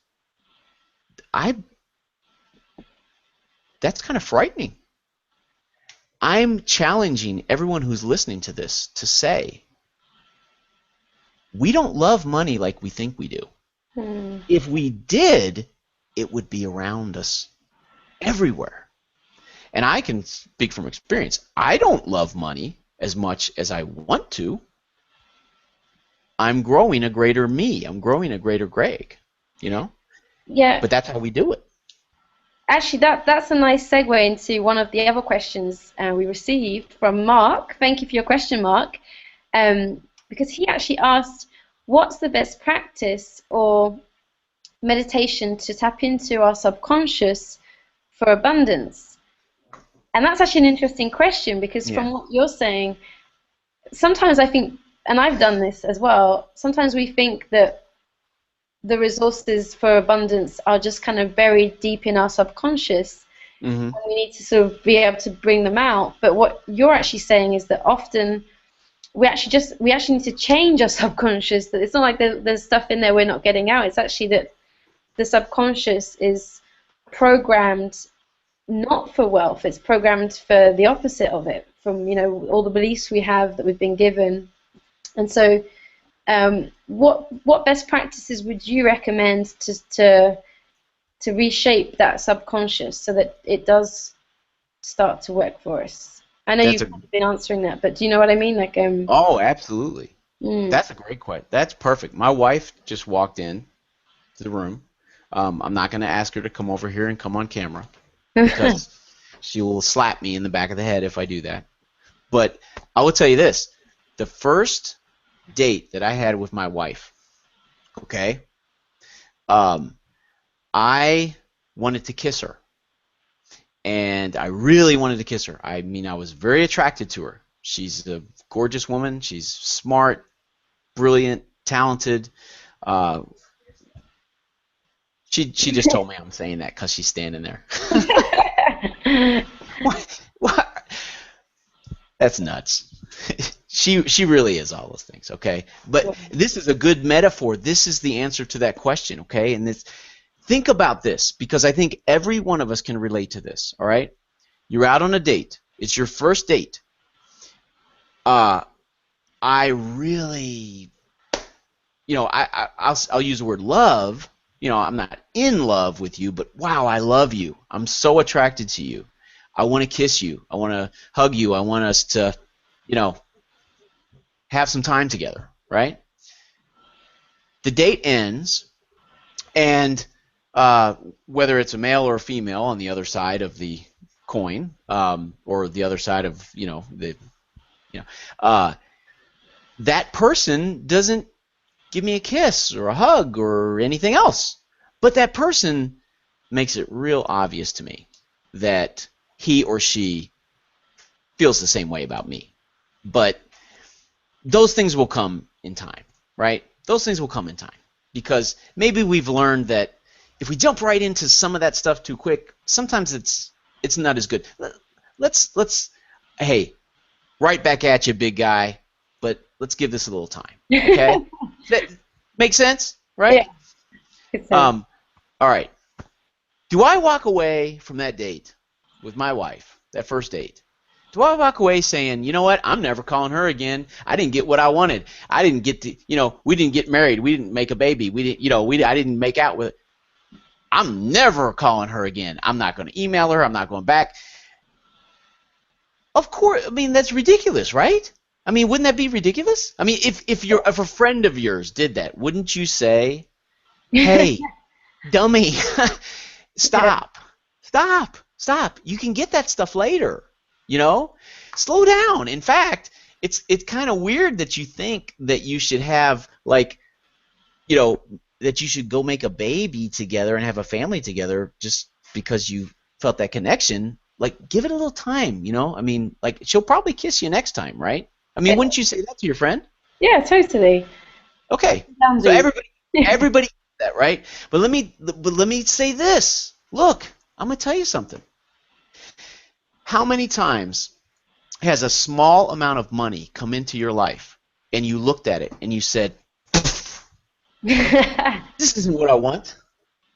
kind of frightening. I'm challenging everyone who's listening to this to say, we don't love money like we think we do. If we did, it would be around us everywhere. And I can speak from experience. I don't love money as much as I want to. I'm growing a greater me. I'm growing a greater Greg, Yeah. But that's how we do it. Actually, that's a nice segue into one of the other questions we received from Mark. Thank you for your question, Mark. Because he actually asked, what's the best practice or meditation to tap into our subconscious for abundance? And that's actually an interesting question, because from what you're saying, sometimes I think, and I've done this as well, sometimes we think that the resources for abundance are just kind of buried deep in our subconscious, and we need to sort of be able to bring them out. But what you're actually saying is that often we actually need to change our subconscious. That it's not like there's stuff in there we're not getting out. It's actually that the subconscious is programmed not for wealth. It's programmed for the opposite of it, from all the beliefs we have that we've been given. And so what best practices would you recommend to reshape that subconscious so that it does start to work for us? I know you've been answering that, but do you know what I mean? Oh, absolutely. That's a great question. That's perfect. My wife just walked in to the room. I'm not going to ask her to come over here and come on camera, because she will slap me in the back of the head if I do that. But I will tell you this. The first date that I had with my wife, okay, I wanted to kiss her. And I really wanted to kiss her. I mean, I was very attracted to her. She's a gorgeous woman. She's smart, brilliant, talented. She just told me I'm saying that because she's standing there. What? That's nuts. She really is all those things, okay? But this is a good metaphor. This is the answer to that question, okay? And think about this, because I think every one of us can relate to this, all right? You're out on a date. It's your first date. I really, I'll use the word love. I'm not in love with you, but wow, I love you. I'm so attracted to you. I want to kiss you. I want to hug you. I want us to, have some time together, right? The date ends, and whether it's a male or a female on the other side of the coin, or the other side of, that person doesn't give me a kiss or a hug or anything else. But that person makes it real obvious to me that he or she feels the same way about me. But those things will come in time, right? Those things will come in time. Because maybe we've learned that if we jump right into some of that stuff too quick, sometimes it's not as good. Hey, right back at you, big guy, but let's give this a little time, okay? That makes sense, right? Yeah. All right. Do I walk away from that date with my wife, that first date? Do I walk away saying, you know what, I'm never calling her again. I didn't get what I wanted. I didn't get to, we didn't get married. We didn't make a baby. We didn't, I didn't make out with. I'm never calling her again. I'm not going to email her. I'm not going back. Of course, I mean, that's ridiculous, right? I mean, wouldn't that be ridiculous? I mean, if a friend of yours did that, wouldn't you say, hey, dummy, stop. You can get that stuff later, Slow down. In fact, it's kind of weird that you think that you should have, like, that you should go make a baby together and have a family together just because you felt that connection. Like, give it a little time, I mean, like, she'll probably kiss you next time, right? I mean, wouldn't you say that to your friend? Yeah, totally. Okay. So everybody does that, right? But let me say this. Look, I'm going to tell you something. How many times has a small amount of money come into your life and you looked at it and you said, this isn't what I want.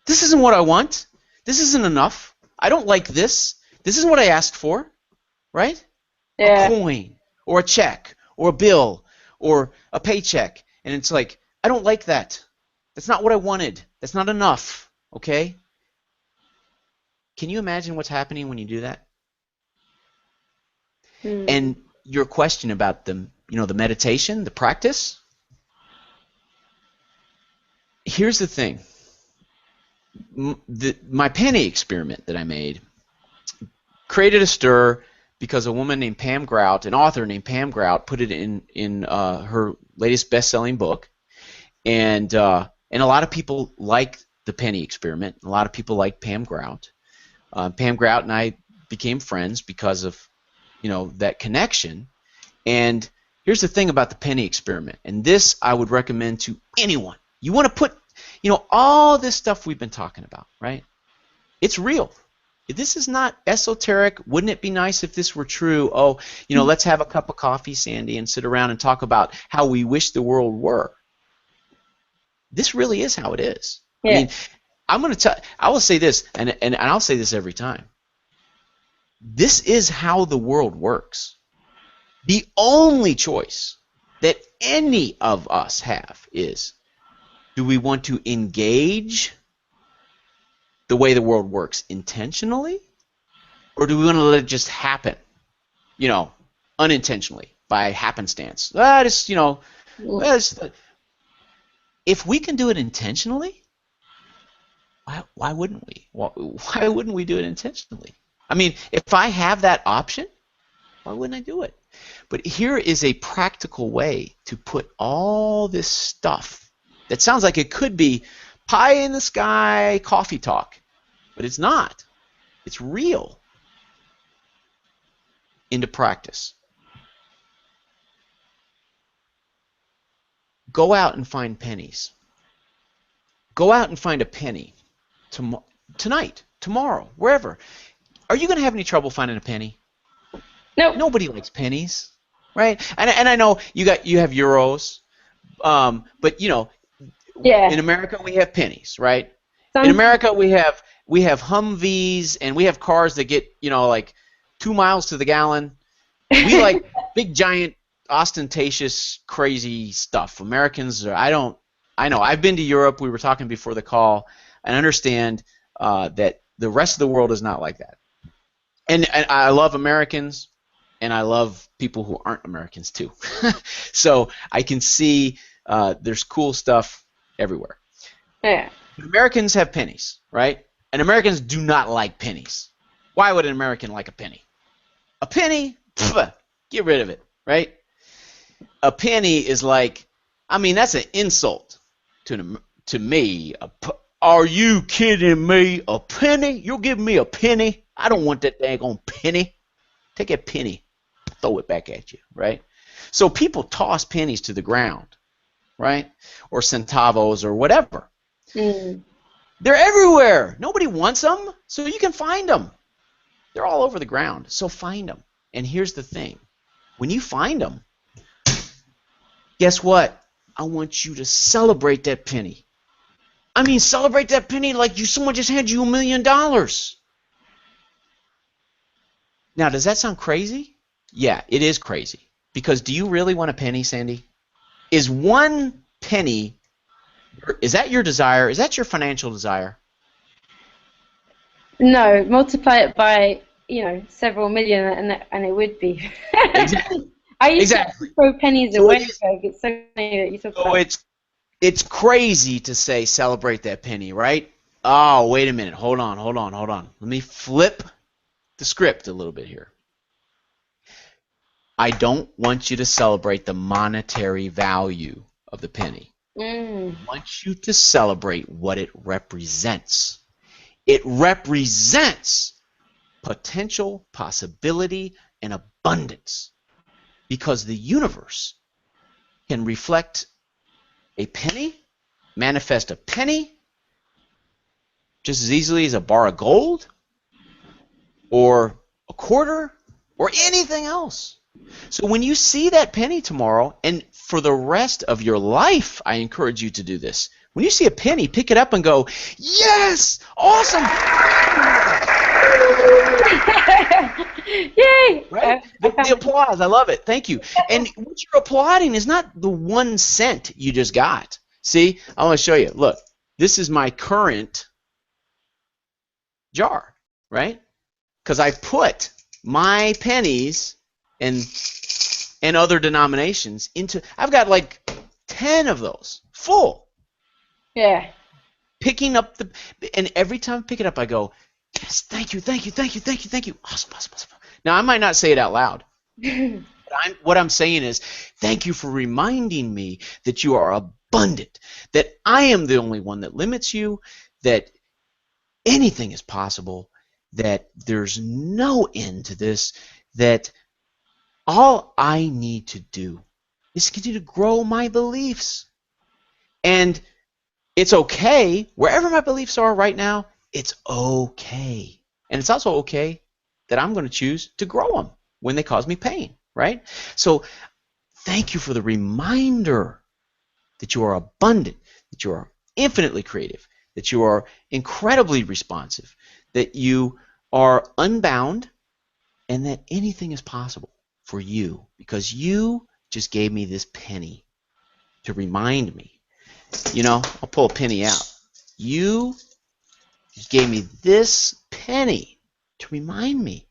This isn't what I want. This isn't enough. I don't like this. This isn't what I asked for, right? Yeah. A coin or a check or a bill or a paycheck. And it's like, I don't like that. That's not what I wanted. That's not enough, okay? Can you imagine what's happening when you do that? And your question about the meditation, the practice, here's the thing. My penny experiment that I made created a stir because a woman named Pam Grout, an author named Pam Grout, put it in her latest best-selling book, and a lot of people like the penny experiment. A lot of people like Pam Grout. Pam Grout and I became friends because of that connection. And here's the thing about the penny experiment, and this I would recommend to anyone. You want to put all this stuff we've been talking about, right? It's real. This is not esoteric. Wouldn't it be nice if this were true? Oh, let's have a cup of coffee, Sandy, and sit around and talk about how we wish the world were. This really is how it is. Yeah. I mean, I will say this, and I'll say this every time. This is how the world works. The only choice that any of us have is, do we want to engage the way the world works intentionally, or do we want to let it just happen, unintentionally, by happenstance? If we can do it intentionally, why wouldn't we? Why wouldn't we do it intentionally? I mean, if I have that option, why wouldn't I do it? But here is a practical way to put all this stuff that sounds like it could be pie in the sky coffee talk, but it's not. It's real. Into practice. Go out and find pennies. Go out and find a penny tonight, tomorrow, wherever. Are you going to have any trouble finding a penny? No. Nobody likes pennies, right? And I know you have euros, but Yeah. in America we have pennies, right? In America we have Humvees, and we have cars that get like 2 miles to the gallon. We like big, giant, ostentatious, crazy stuff. Americans are, I know. I've been to Europe. We were talking before the call. I understand that the rest of the world is not like that. And I love Americans, and I love people who aren't Americans too. So I can see there's cool stuff everywhere. Yeah. Americans have pennies, right? And Americans do not like pennies. Why would an American like a penny? A penny? Pfft, get rid of it, right? A penny is like, I mean, that's an insult to me. Are you kidding me? A penny? You'll give me a penny? I don't want that daggone penny. Take a penny, throw it back at you, right? So people toss pennies to the ground, right? Or centavos or whatever. Mm. They're everywhere. Nobody wants them, so you can find them. They're all over the ground, so find them. And here's the thing. When you find them, guess what? I want you to celebrate that penny. I mean, celebrate that penny like someone just handed you $1 million. Now, does that sound crazy? Yeah, it is crazy. Because do you really want a penny, Sandy? Is one penny, is that your desire? Is that your financial desire? No, multiply it by, several million, and it would be. Exactly. I used to throw pennies So away, Greg. It's so funny that you talk about it. It's crazy to say celebrate that penny, right? Oh, wait a minute. Hold on. Let me flip the script a little bit here. I don't want you to celebrate the monetary value of the penny. I want you to celebrate what it represents. It represents potential, possibility, and abundance. Because the universe can reflect a penny, manifest a penny, just as easily as a bar of gold, or a quarter, or anything else. So when you see that penny tomorrow, and for the rest of your life, I encourage you to do this. When you see a penny, pick it up and go, yes, awesome. Yay! Right? The applause, I love it. Thank you. And what you're applauding is not the 1 cent you just got. See, I want to show you. Look, this is my current jar, right? Because I put my pennies and other denominations into. I've got like 10 of those full. Yeah. Picking up and every time I pick it up, I go, yes, thank you. Awesome. Now, I might not say it out loud. But what I'm saying is, thank you for reminding me that you are abundant, that I am the only one that limits you, that anything is possible, that there's no end to this, that all I need to do is continue to grow my beliefs. And it's okay, wherever my beliefs are right now, it's okay. And it's also okay that I'm going to choose to grow them when they cause me pain, right? So thank you for the reminder that you are abundant, that you are infinitely creative, that you are incredibly responsive, that you are unbound, and that anything is possible for you because you just gave me this penny to remind me. I'll pull a penny out. You just gave me this penny to remind me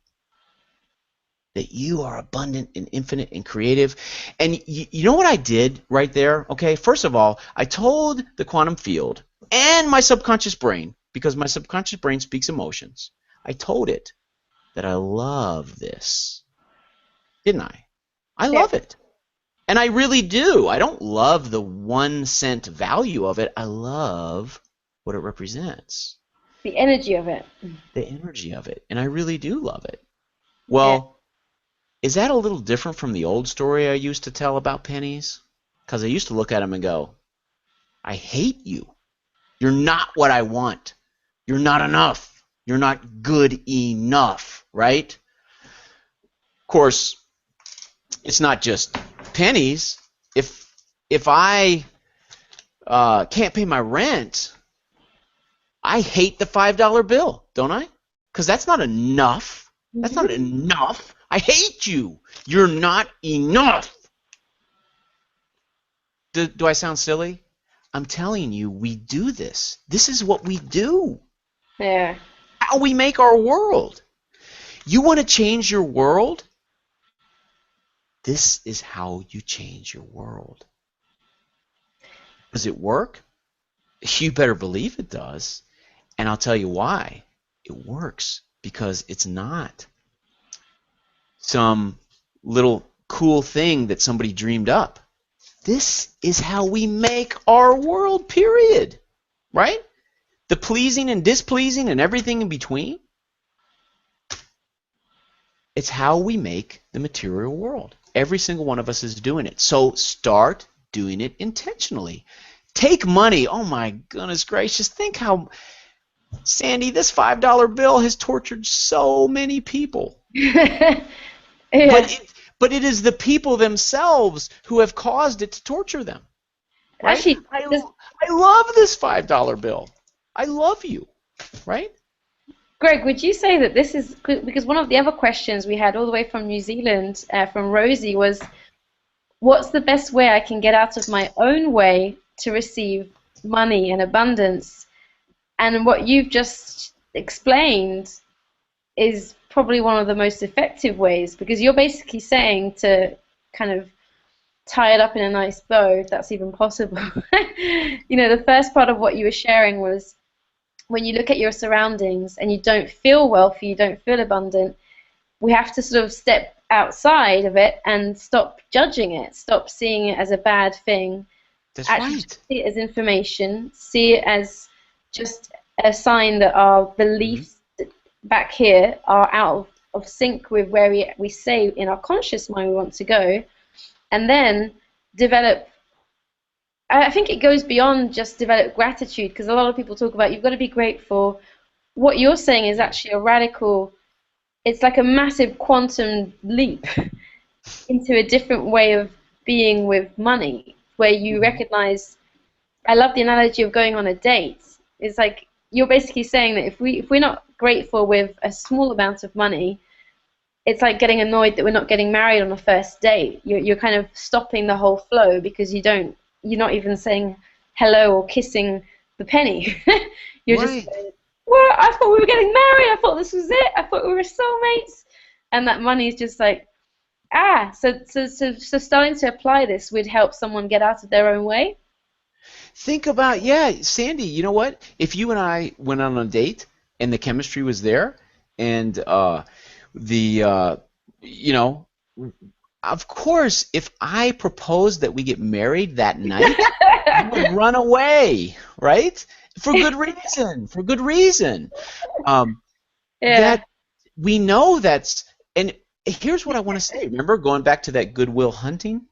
that you are abundant and infinite and creative. And you know what I did right there? Okay, first of all, I told the quantum field and my subconscious brain, because my subconscious brain speaks emotions, I told it that I love this. Didn't I? I love it. And I really do. I don't love the 1 cent value of it. I love what it represents. The energy of it. The energy of it. And I really do love it. Well, is that a little different from the old story I used to tell about pennies? Because I used to look at them and go, I hate you. You're not what I want. You're not enough. You're not good enough, right? Of course, it's not just pennies. If I can't pay my rent, I hate the $5 bill, don't I? Because that's not enough. That's not enough. I hate you. You're not enough. Do I sound silly? I'm telling you, we do this. This is what we do. Yeah. How we make our world. You want to change your world? This is how you change your world. Does it work? You better believe it does. And I'll tell you why. It works because it's not some little cool thing that somebody dreamed up. This is how we make our world, period. Right? The pleasing and displeasing and everything in between. It's how we make the material world. Every single one of us is doing it. So start doing it intentionally. Take money. Oh my goodness gracious. Think how, Sandy, this $5 bill has tortured so many people. Yeah. But it is the people themselves who have caused it to torture them. Right? Actually, I love this $5 bill. I love you. Right? Greg, would you say that this is because one of the other questions we had all the way from New Zealand, from Rosie, was what's the best way I can get out of my own way to receive money and abundance? And what you've just explained is probably one of the most effective ways, because you're basically saying to kind of tie it up in a nice bow, if that's even possible. You know, the first part of what you were sharing was when you look at your surroundings and you don't feel wealthy, you don't feel abundant, we have to sort of step outside of it and stop judging it, stop seeing it as a bad thing. That's Actually right. see it as information, see it as just a sign that our beliefs back here are out of sync with where we say in our conscious mind we want to go, and then develop. I think it goes beyond just develop gratitude, because a lot of people talk about you've got to be grateful. What you're saying is actually a radical, it's like a massive quantum leap into a different way of being with money, where you recognize, I love the analogy of going on a date. It's like you're basically saying that if we're not grateful with a small amount of money, it's like getting annoyed that we're not getting married on a first date. You're kind of stopping the whole flow because you're not even saying hello or kissing the penny. You're Right. just saying, well, I thought we were getting married. I thought this was it. I thought we were soulmates. And that money is just like, so starting to apply this would help someone get out of their own way. Think about, Sandy, you know what? If you and I went on a date and the chemistry was there and you know, of course, if I proposed that we get married that night, you would run away, right? For good reason, for good reason. Yeah. That we know that's, and here's what I want to say. Remember going back to that Goodwill Hunting?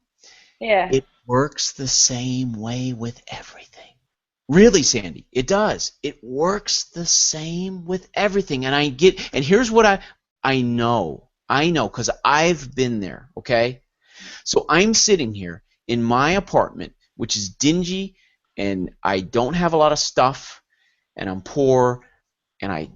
Yeah. It works the same way with everything. Really, Sandy, it does. It works the same with everything. And here's what I know, because I've been there, okay? So I'm sitting here in my apartment, which is dingy, and I don't have a lot of stuff, and I'm poor, and I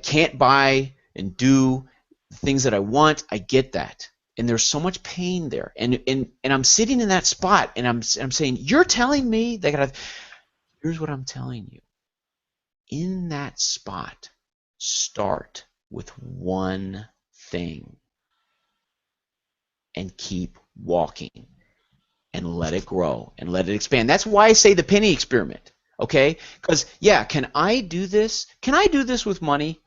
can't buy and do the things that I want. I get that. And there's so much pain there. And I'm sitting in that spot, and I'm saying, you're telling me that here's what I'm telling you. In that spot, start with one thing and keep walking and let it grow and let it expand. That's why I say the penny experiment, okay? Because, can I do this? Can I do this with money?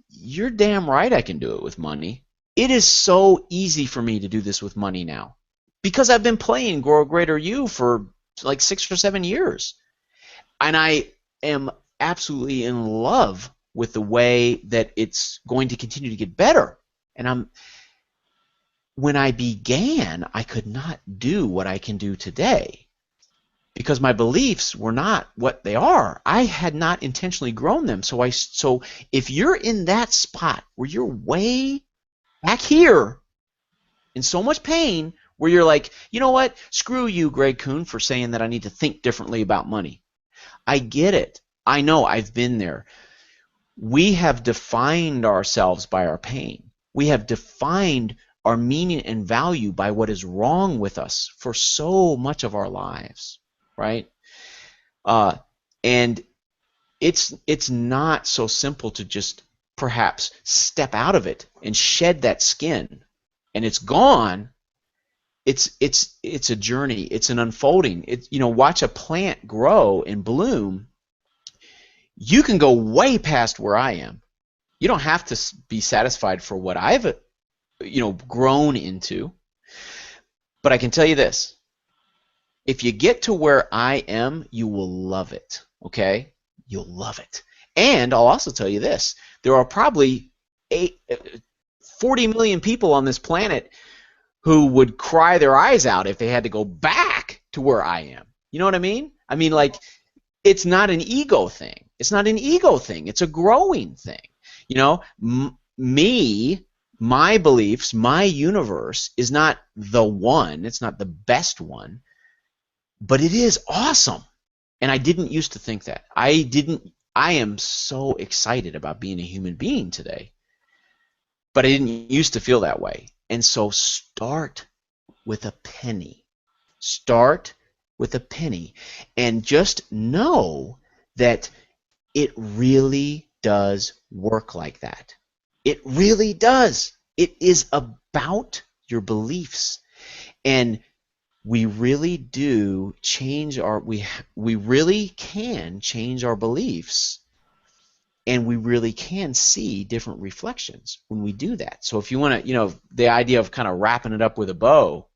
You're damn right I can do it with money. It is so easy for me to do this with money now because I've been playing Grow Greater You for like 6 or 7 years. And I am absolutely in love with the way that it's going to continue to get better. And when I began, I could not do what I can do today because my beliefs were not what they are. I had not intentionally grown them. So if you're in that spot where you're way back here in so much pain, where you're like, you know what? Screw you, Greg Kuhn, for saying that I need to think differently about money. I get it. I know. I've been there. We have defined ourselves by our pain. We have defined our meaning and value by what is wrong with us for so much of our lives, right? And it's not so simple to just perhaps step out of it and shed that skin, and it's gone. It's a journey. It's an unfolding. Watch a plant grow and bloom. You can go way past where I am. You don't have to be satisfied for what I've grown into. But I can tell you this: if you get to where I am, you will love it. Okay, you'll love it. And I'll also tell you this: there are probably 40 million people on this planet who would cry their eyes out if they had to go back to where I am. You know what I mean? I mean, like, it's not an ego thing. It's not an ego thing. It's a growing thing. My beliefs, my universe is not the one. It's not the best one, but it is awesome. And I didn't used to think that. I am so excited about being a human being today, but I didn't used to feel that way. And so start with a penny. Start with a penny. And just know that it really does work like that. It really does. It is about your beliefs. And we really do change we really can change our beliefs, and we really can see different reflections when we do that. So if you want to, the idea of kind of wrapping it up with a bow,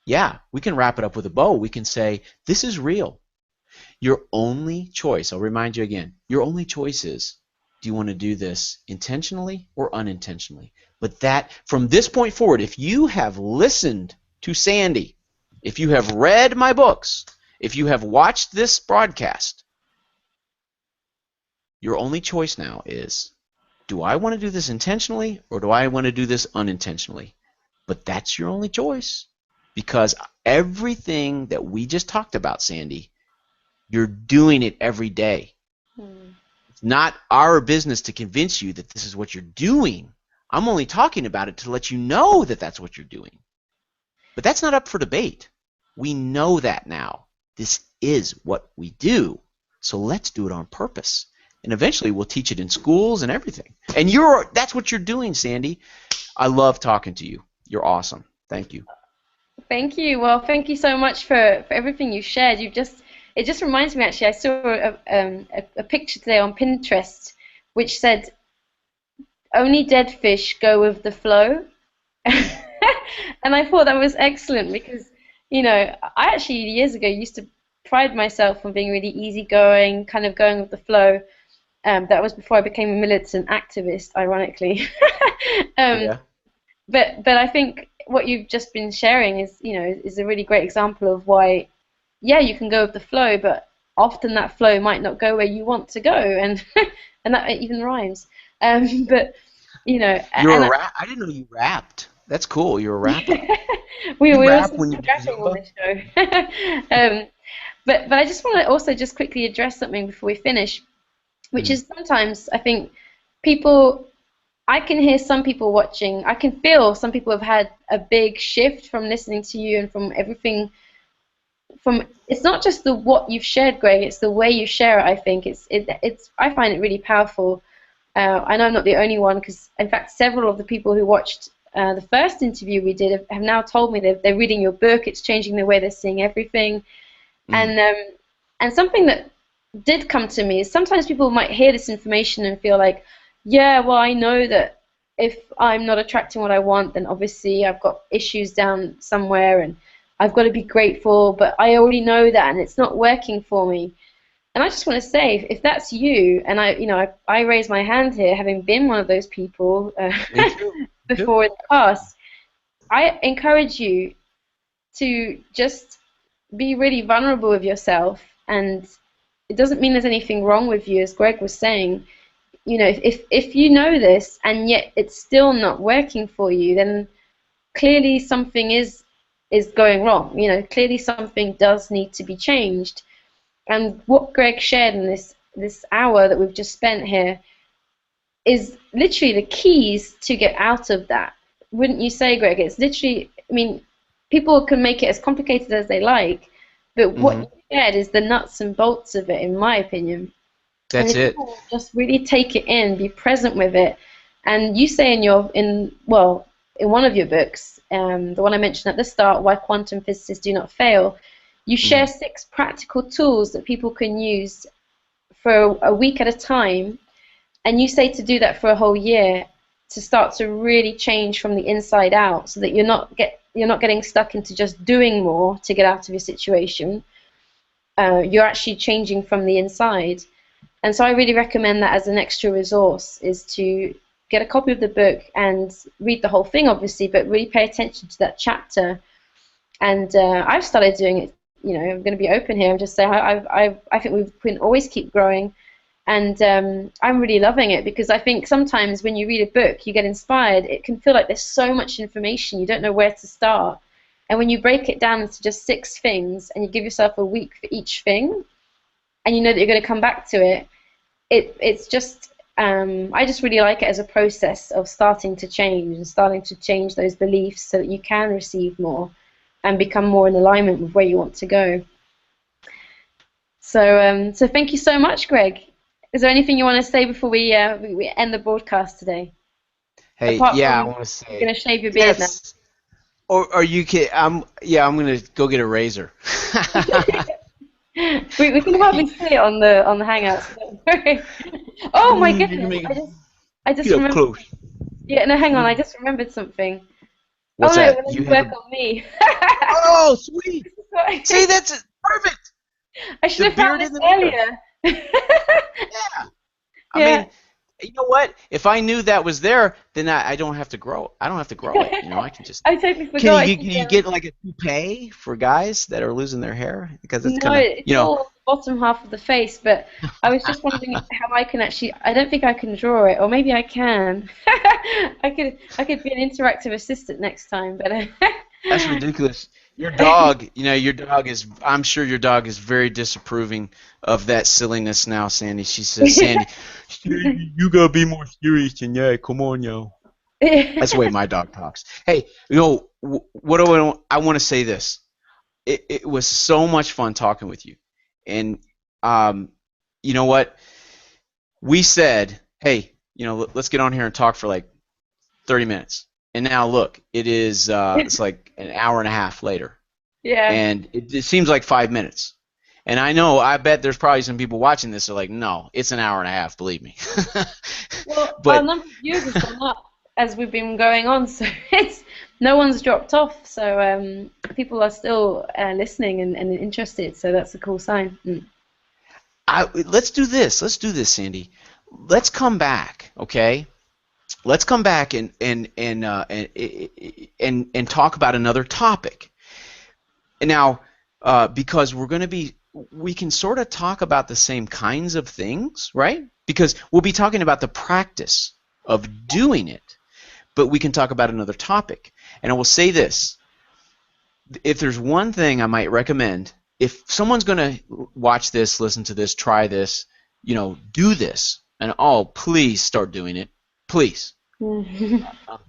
yeah, we can wrap it up with a bow. We can say, this is real. Your only choice, I'll remind you again, your only choice is, do you want to do this intentionally or unintentionally? But that, from this point forward, if you have listened to Sandy, if you have read my books, if you have watched this broadcast, your only choice now is, do I want to do this intentionally or do I want to do this unintentionally? But that's your only choice, because everything that we just talked about, Sandy, you're doing it every day. It's not our business to convince you that this is what you're doing. I'm only talking about it to let you know that that's what you're doing. But that's not up for debate. We know that now. This is what we do. So let's do it on purpose. And eventually we'll teach it in schools and everything. And that's what you're doing, Sandy. I love talking to you. You're awesome. Thank you. Thank you. Well, thank you so much for everything you shared. It just reminds me, actually, I saw a picture today on Pinterest which said, only dead fish go with the flow. And I thought that was excellent because, I actually years ago used to pride myself on being really easygoing, kind of going with the flow. That was before I became a militant activist, ironically. Yeah. But I think what you've just been sharing is a really great example of why, yeah, you can go with the flow, but often that flow might not go where you want to go, and and that even rhymes. But I didn't know you rapped. That's cool. You're a rapper. we You always rap talk when you about do rapping on Zumba? this show. But I just want to also just quickly address something before we finish, which is sometimes I think people. I can hear some people watching. I can feel some people have had a big shift from listening to you and from everything. It's not just the what you've shared, Greg. It's the way you share it. I think I find it really powerful. I know I'm not the only one, because in fact several of the people who watched the first interview we did have now told me they're reading your book. It's changing the way they're seeing everything. And something that did come to me is sometimes people might hear this information and feel like, yeah, well, I know that if I'm not attracting what I want, then obviously I've got issues down somewhere and I've got to be grateful, but I already know that and it's not working for me. And I just want to say, if that's you, and I raise my hand here, having been one of those people before in the past, I encourage you to just be really vulnerable with yourself. And it doesn't mean there's anything wrong with you, as Greg was saying. If you know this and yet it's still not working for you, then clearly something is going wrong. Clearly something does need to be changed. And what Greg shared in this hour that we've just spent here is literally the keys to get out of that. Wouldn't you say, Greg? It's literally, I mean, people can make it as complicated as they like, but what Hmm. you said is the nuts and bolts of it, in my opinion. And That's if it. people just really take it in, be present with it, and you say in one of your books, the one I mentioned at the start, Why Quantum Physicists Do Not Fail, you share Hmm. 6 practical tools that people can use for a week at a time, and you say to do that for a whole year to start to really change from the inside out, so that you're not getting stuck into just doing more to get out of your situation. You're actually changing from the inside. And so I really recommend that as an extra resource, is to get a copy of the book and read the whole thing, obviously, but really pay attention to that chapter. And I've started doing it. I'm going to be open here and just say I think we can always keep growing, and I'm really loving it, because I think sometimes when you read a book, you get inspired. It can feel like there's so much information, you don't know where to start. And when you break it down into just 6 things, and you give yourself a week for each thing, and you know that you're going to come back to it, it's just I just really like it as a process of starting to change and starting to change those beliefs so that you can receive more and become more in alignment with where you want to go. So thank you so much, Greg. Is there anything you want to say before we end the broadcast today? Hey, Apart yeah, I from want to you're say going to shave your beard now. yes. Or you can. I'm gonna go get a razor. We can hardly see it on the Hangouts. So don't worry. Oh my You can goodness! make it. I just Get up remembered. close. Yeah, no, hang on. I just remembered something. Oh What's no, it that? will You only have work a. on me. Oh, sweet. See, Sorry. that's it. Perfect. I should The have found beard this in the mirror. earlier. Yeah. I Yeah. mean, you know what? If I knew that was there, then I don't have to grow. I don't have to grow it. I can just. I totally Can forgot. you can you get like a toupee for guys that are losing their hair? Because it's No, kind of it's all on the bottom half of the face, but I was just wondering how I can actually. I don't think I can draw it, or maybe I can. I could be an interactive assistant next time, but That's ridiculous. Your dog is, I'm sure your dog is very disapproving of that silliness now, Sandy. She says, Sandy, you gotta be more serious than that. Come on, yo. That's the way my dog talks. Hey, what do I want to say this. It was so much fun talking with you. And um, you know what? We said, hey, let's get on here and talk for like 30 minutes. And now look, it's like an hour and a half later. Yeah. And it seems like 5 minutes. And I bet there's probably some people watching this that are like, no, it's an hour and a half, believe me. Well, our But number of viewers has gone up as we've been going on, so it's no one's dropped off. So people are still listening and interested. So that's a cool sign. Mm. let's do this. Let's do this, Sandy. Let's come back, okay? Let's come back and talk about another topic. And now, because we can sort of talk about the same kinds of things, right? Because we'll be talking about the practice of doing it, but we can talk about another topic. And I will say this: if there's one thing I might recommend, if someone's going to watch this, listen to this, try this, do this, and please start doing it, please. I'm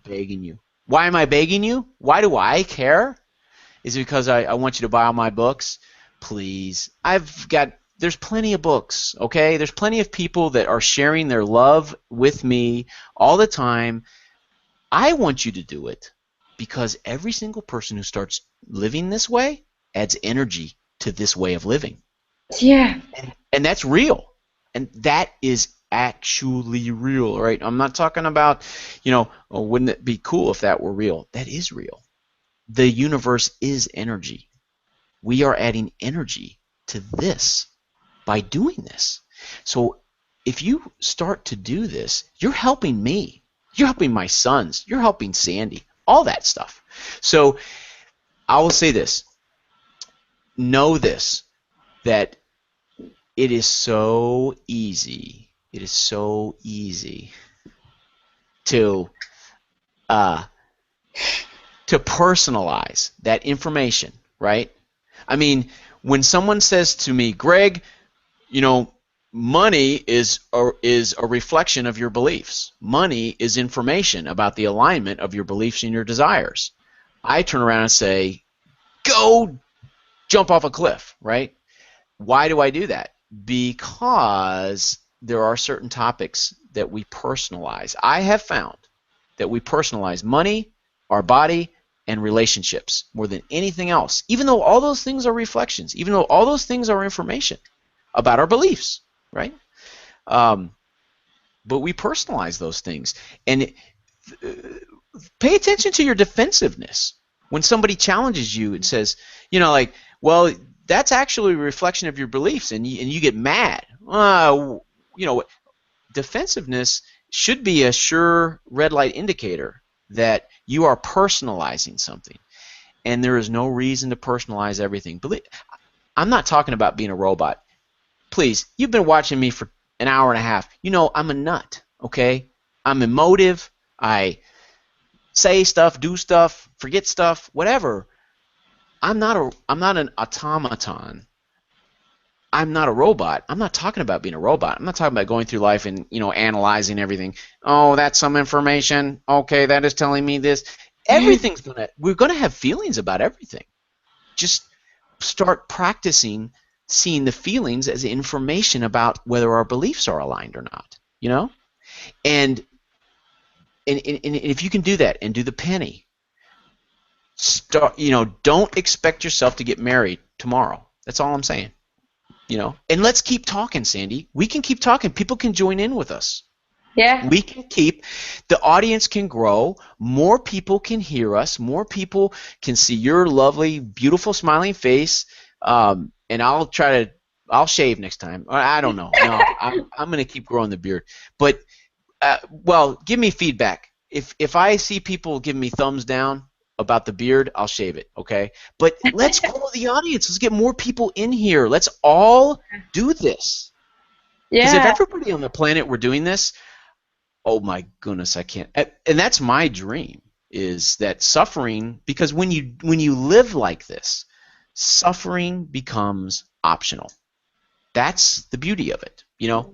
begging you. Why am I begging you? Why do I care? Is it because I want you to buy all my books? Please. There's plenty of books, okay? There's plenty of people that are sharing their love with me all the time. I want you to do it because every single person who starts living this way adds energy to this way of living. Yeah. And that's real. And that is actually real, right? I'm not talking about, wouldn't it be cool if that were real? That is real. The universe is energy. We are adding energy to this by doing this. So if you start to do this, you're helping me. You're helping my sons. You're helping Sandy. All that stuff. So I will say this. Know this, that it is so easy. It is so easy to personalize that information, right? I mean, when someone says to me, Greg, money is a reflection of your beliefs. Money is information about the alignment of your beliefs and your desires. I turn around and say, go jump off a cliff, right? Why do I do that? Because there are certain topics that we personalize. I have found that we personalize money, our body, and relationships more than anything else, even though all those things are reflections, even though all those things are information about our beliefs, right? But we personalize those things. And pay attention to your defensiveness. When somebody challenges you and says, like, well, that's actually a reflection of your beliefs, and you get mad. Defensiveness should be a sure red light indicator that you are personalizing something. And there is no reason to personalize everything. I'm not talking about being a robot. Please, you've been watching me for an hour and a half. I'm a nut, okay? I'm emotive. I say stuff, do stuff, forget stuff, whatever. I'm not an automaton. I'm not a robot. I'm not talking about being a robot. I'm not talking about going through life and analyzing everything. Oh, that's some information. Okay, that is telling me this. We're gonna have feelings about everything. Just start practicing seeing the feelings as information about whether our beliefs are aligned or not. And if you can do that and do the penny, don't expect yourself to get married tomorrow. That's all I'm saying. And let's keep talking, Sandy. We can keep talking. People can join in with us. Yeah. We can the audience can grow. More people can hear us. More people can see your lovely, beautiful, smiling face. And I'll shave next time. I don't know. No, I'm going to keep growing the beard. But, give me feedback. If I see people giving me thumbs down about the beard, I'll shave it, okay? But let's grow the audience. Let's get more people in here. Let's all do this. Because if everybody on the planet were doing this, oh my goodness, I can't. And that's my dream, is that suffering, because when you live like this, suffering becomes optional. That's the beauty of it.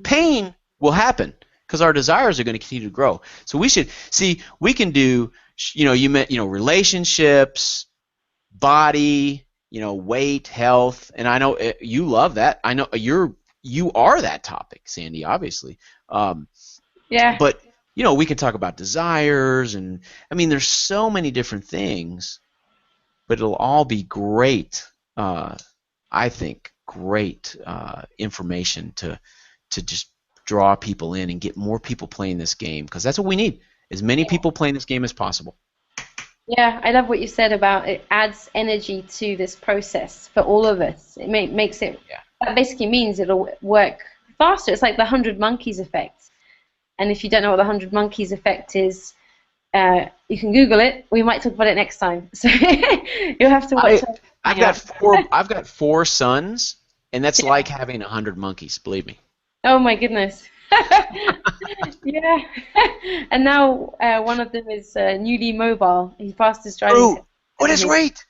Pain will happen because our desires are going to continue to grow. So we can do, you meant, relationships, body, weight, health, and I know you love that. I know you are that topic, Sandy, obviously. Yeah. But we can talk about desires, and there's so many different things, but it'll all be great. I think great information to just draw people in and get more people playing this game, because that's what we need. As many people playing this game as possible. Yeah, I love what you said about it adds energy to this process for all of us. It makes it. Yeah. That basically means it'll work faster. It's like the 100 monkeys effect. And if you don't know what the 100 monkeys effect is, you can Google it. We might talk about it next time. So you'll have to watch. I've got 4 sons, and that's like having 100 monkeys. Believe me. Oh my goodness. Yeah. And now one of them is newly mobile. He's passed his driving test. Oh, that's right.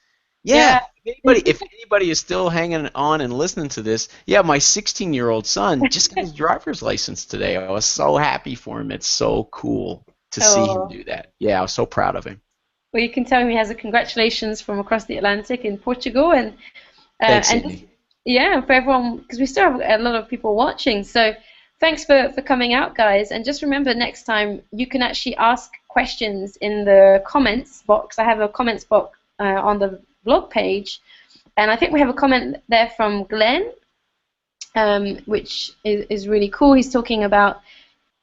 Yeah. If anybody is still hanging on and listening to this, my 16-year-old son just got his driver's license today. I was so happy for him. It's so cool to see him do that. Yeah, I was so proud of him. Well, you can tell him he has a congratulations from across the Atlantic in Portugal, and thanks, and Amy. for everyone, because we still have a lot of people watching. So thanks for coming out, guys. And just remember, next time you can actually ask questions in the comments box. I have a comments box on the blog page, and I think we have a comment there from Glenn, which is really cool. He's talking about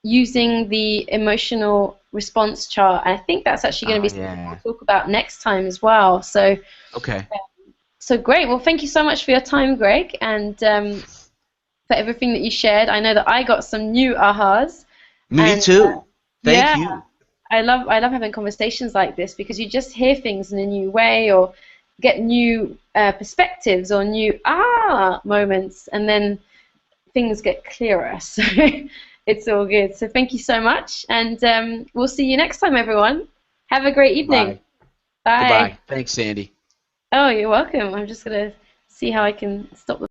using the emotional response chart. I think that's actually going to be something we'll talk about next time as well. So okay. So great. Well, thank you so much for your time, Greg, and for everything that you shared. I know that I got some new ahas. Me too. Thank you. I love having conversations like this, because you just hear things in a new way, or get new perspectives, or new moments, and then things get clearer. So it's all good. So thank you so much, and we'll see you next time, everyone. Have a great evening. Bye. Goodbye. Thanks, Sandy. Oh, you're welcome. I'm just going to see how I can stop the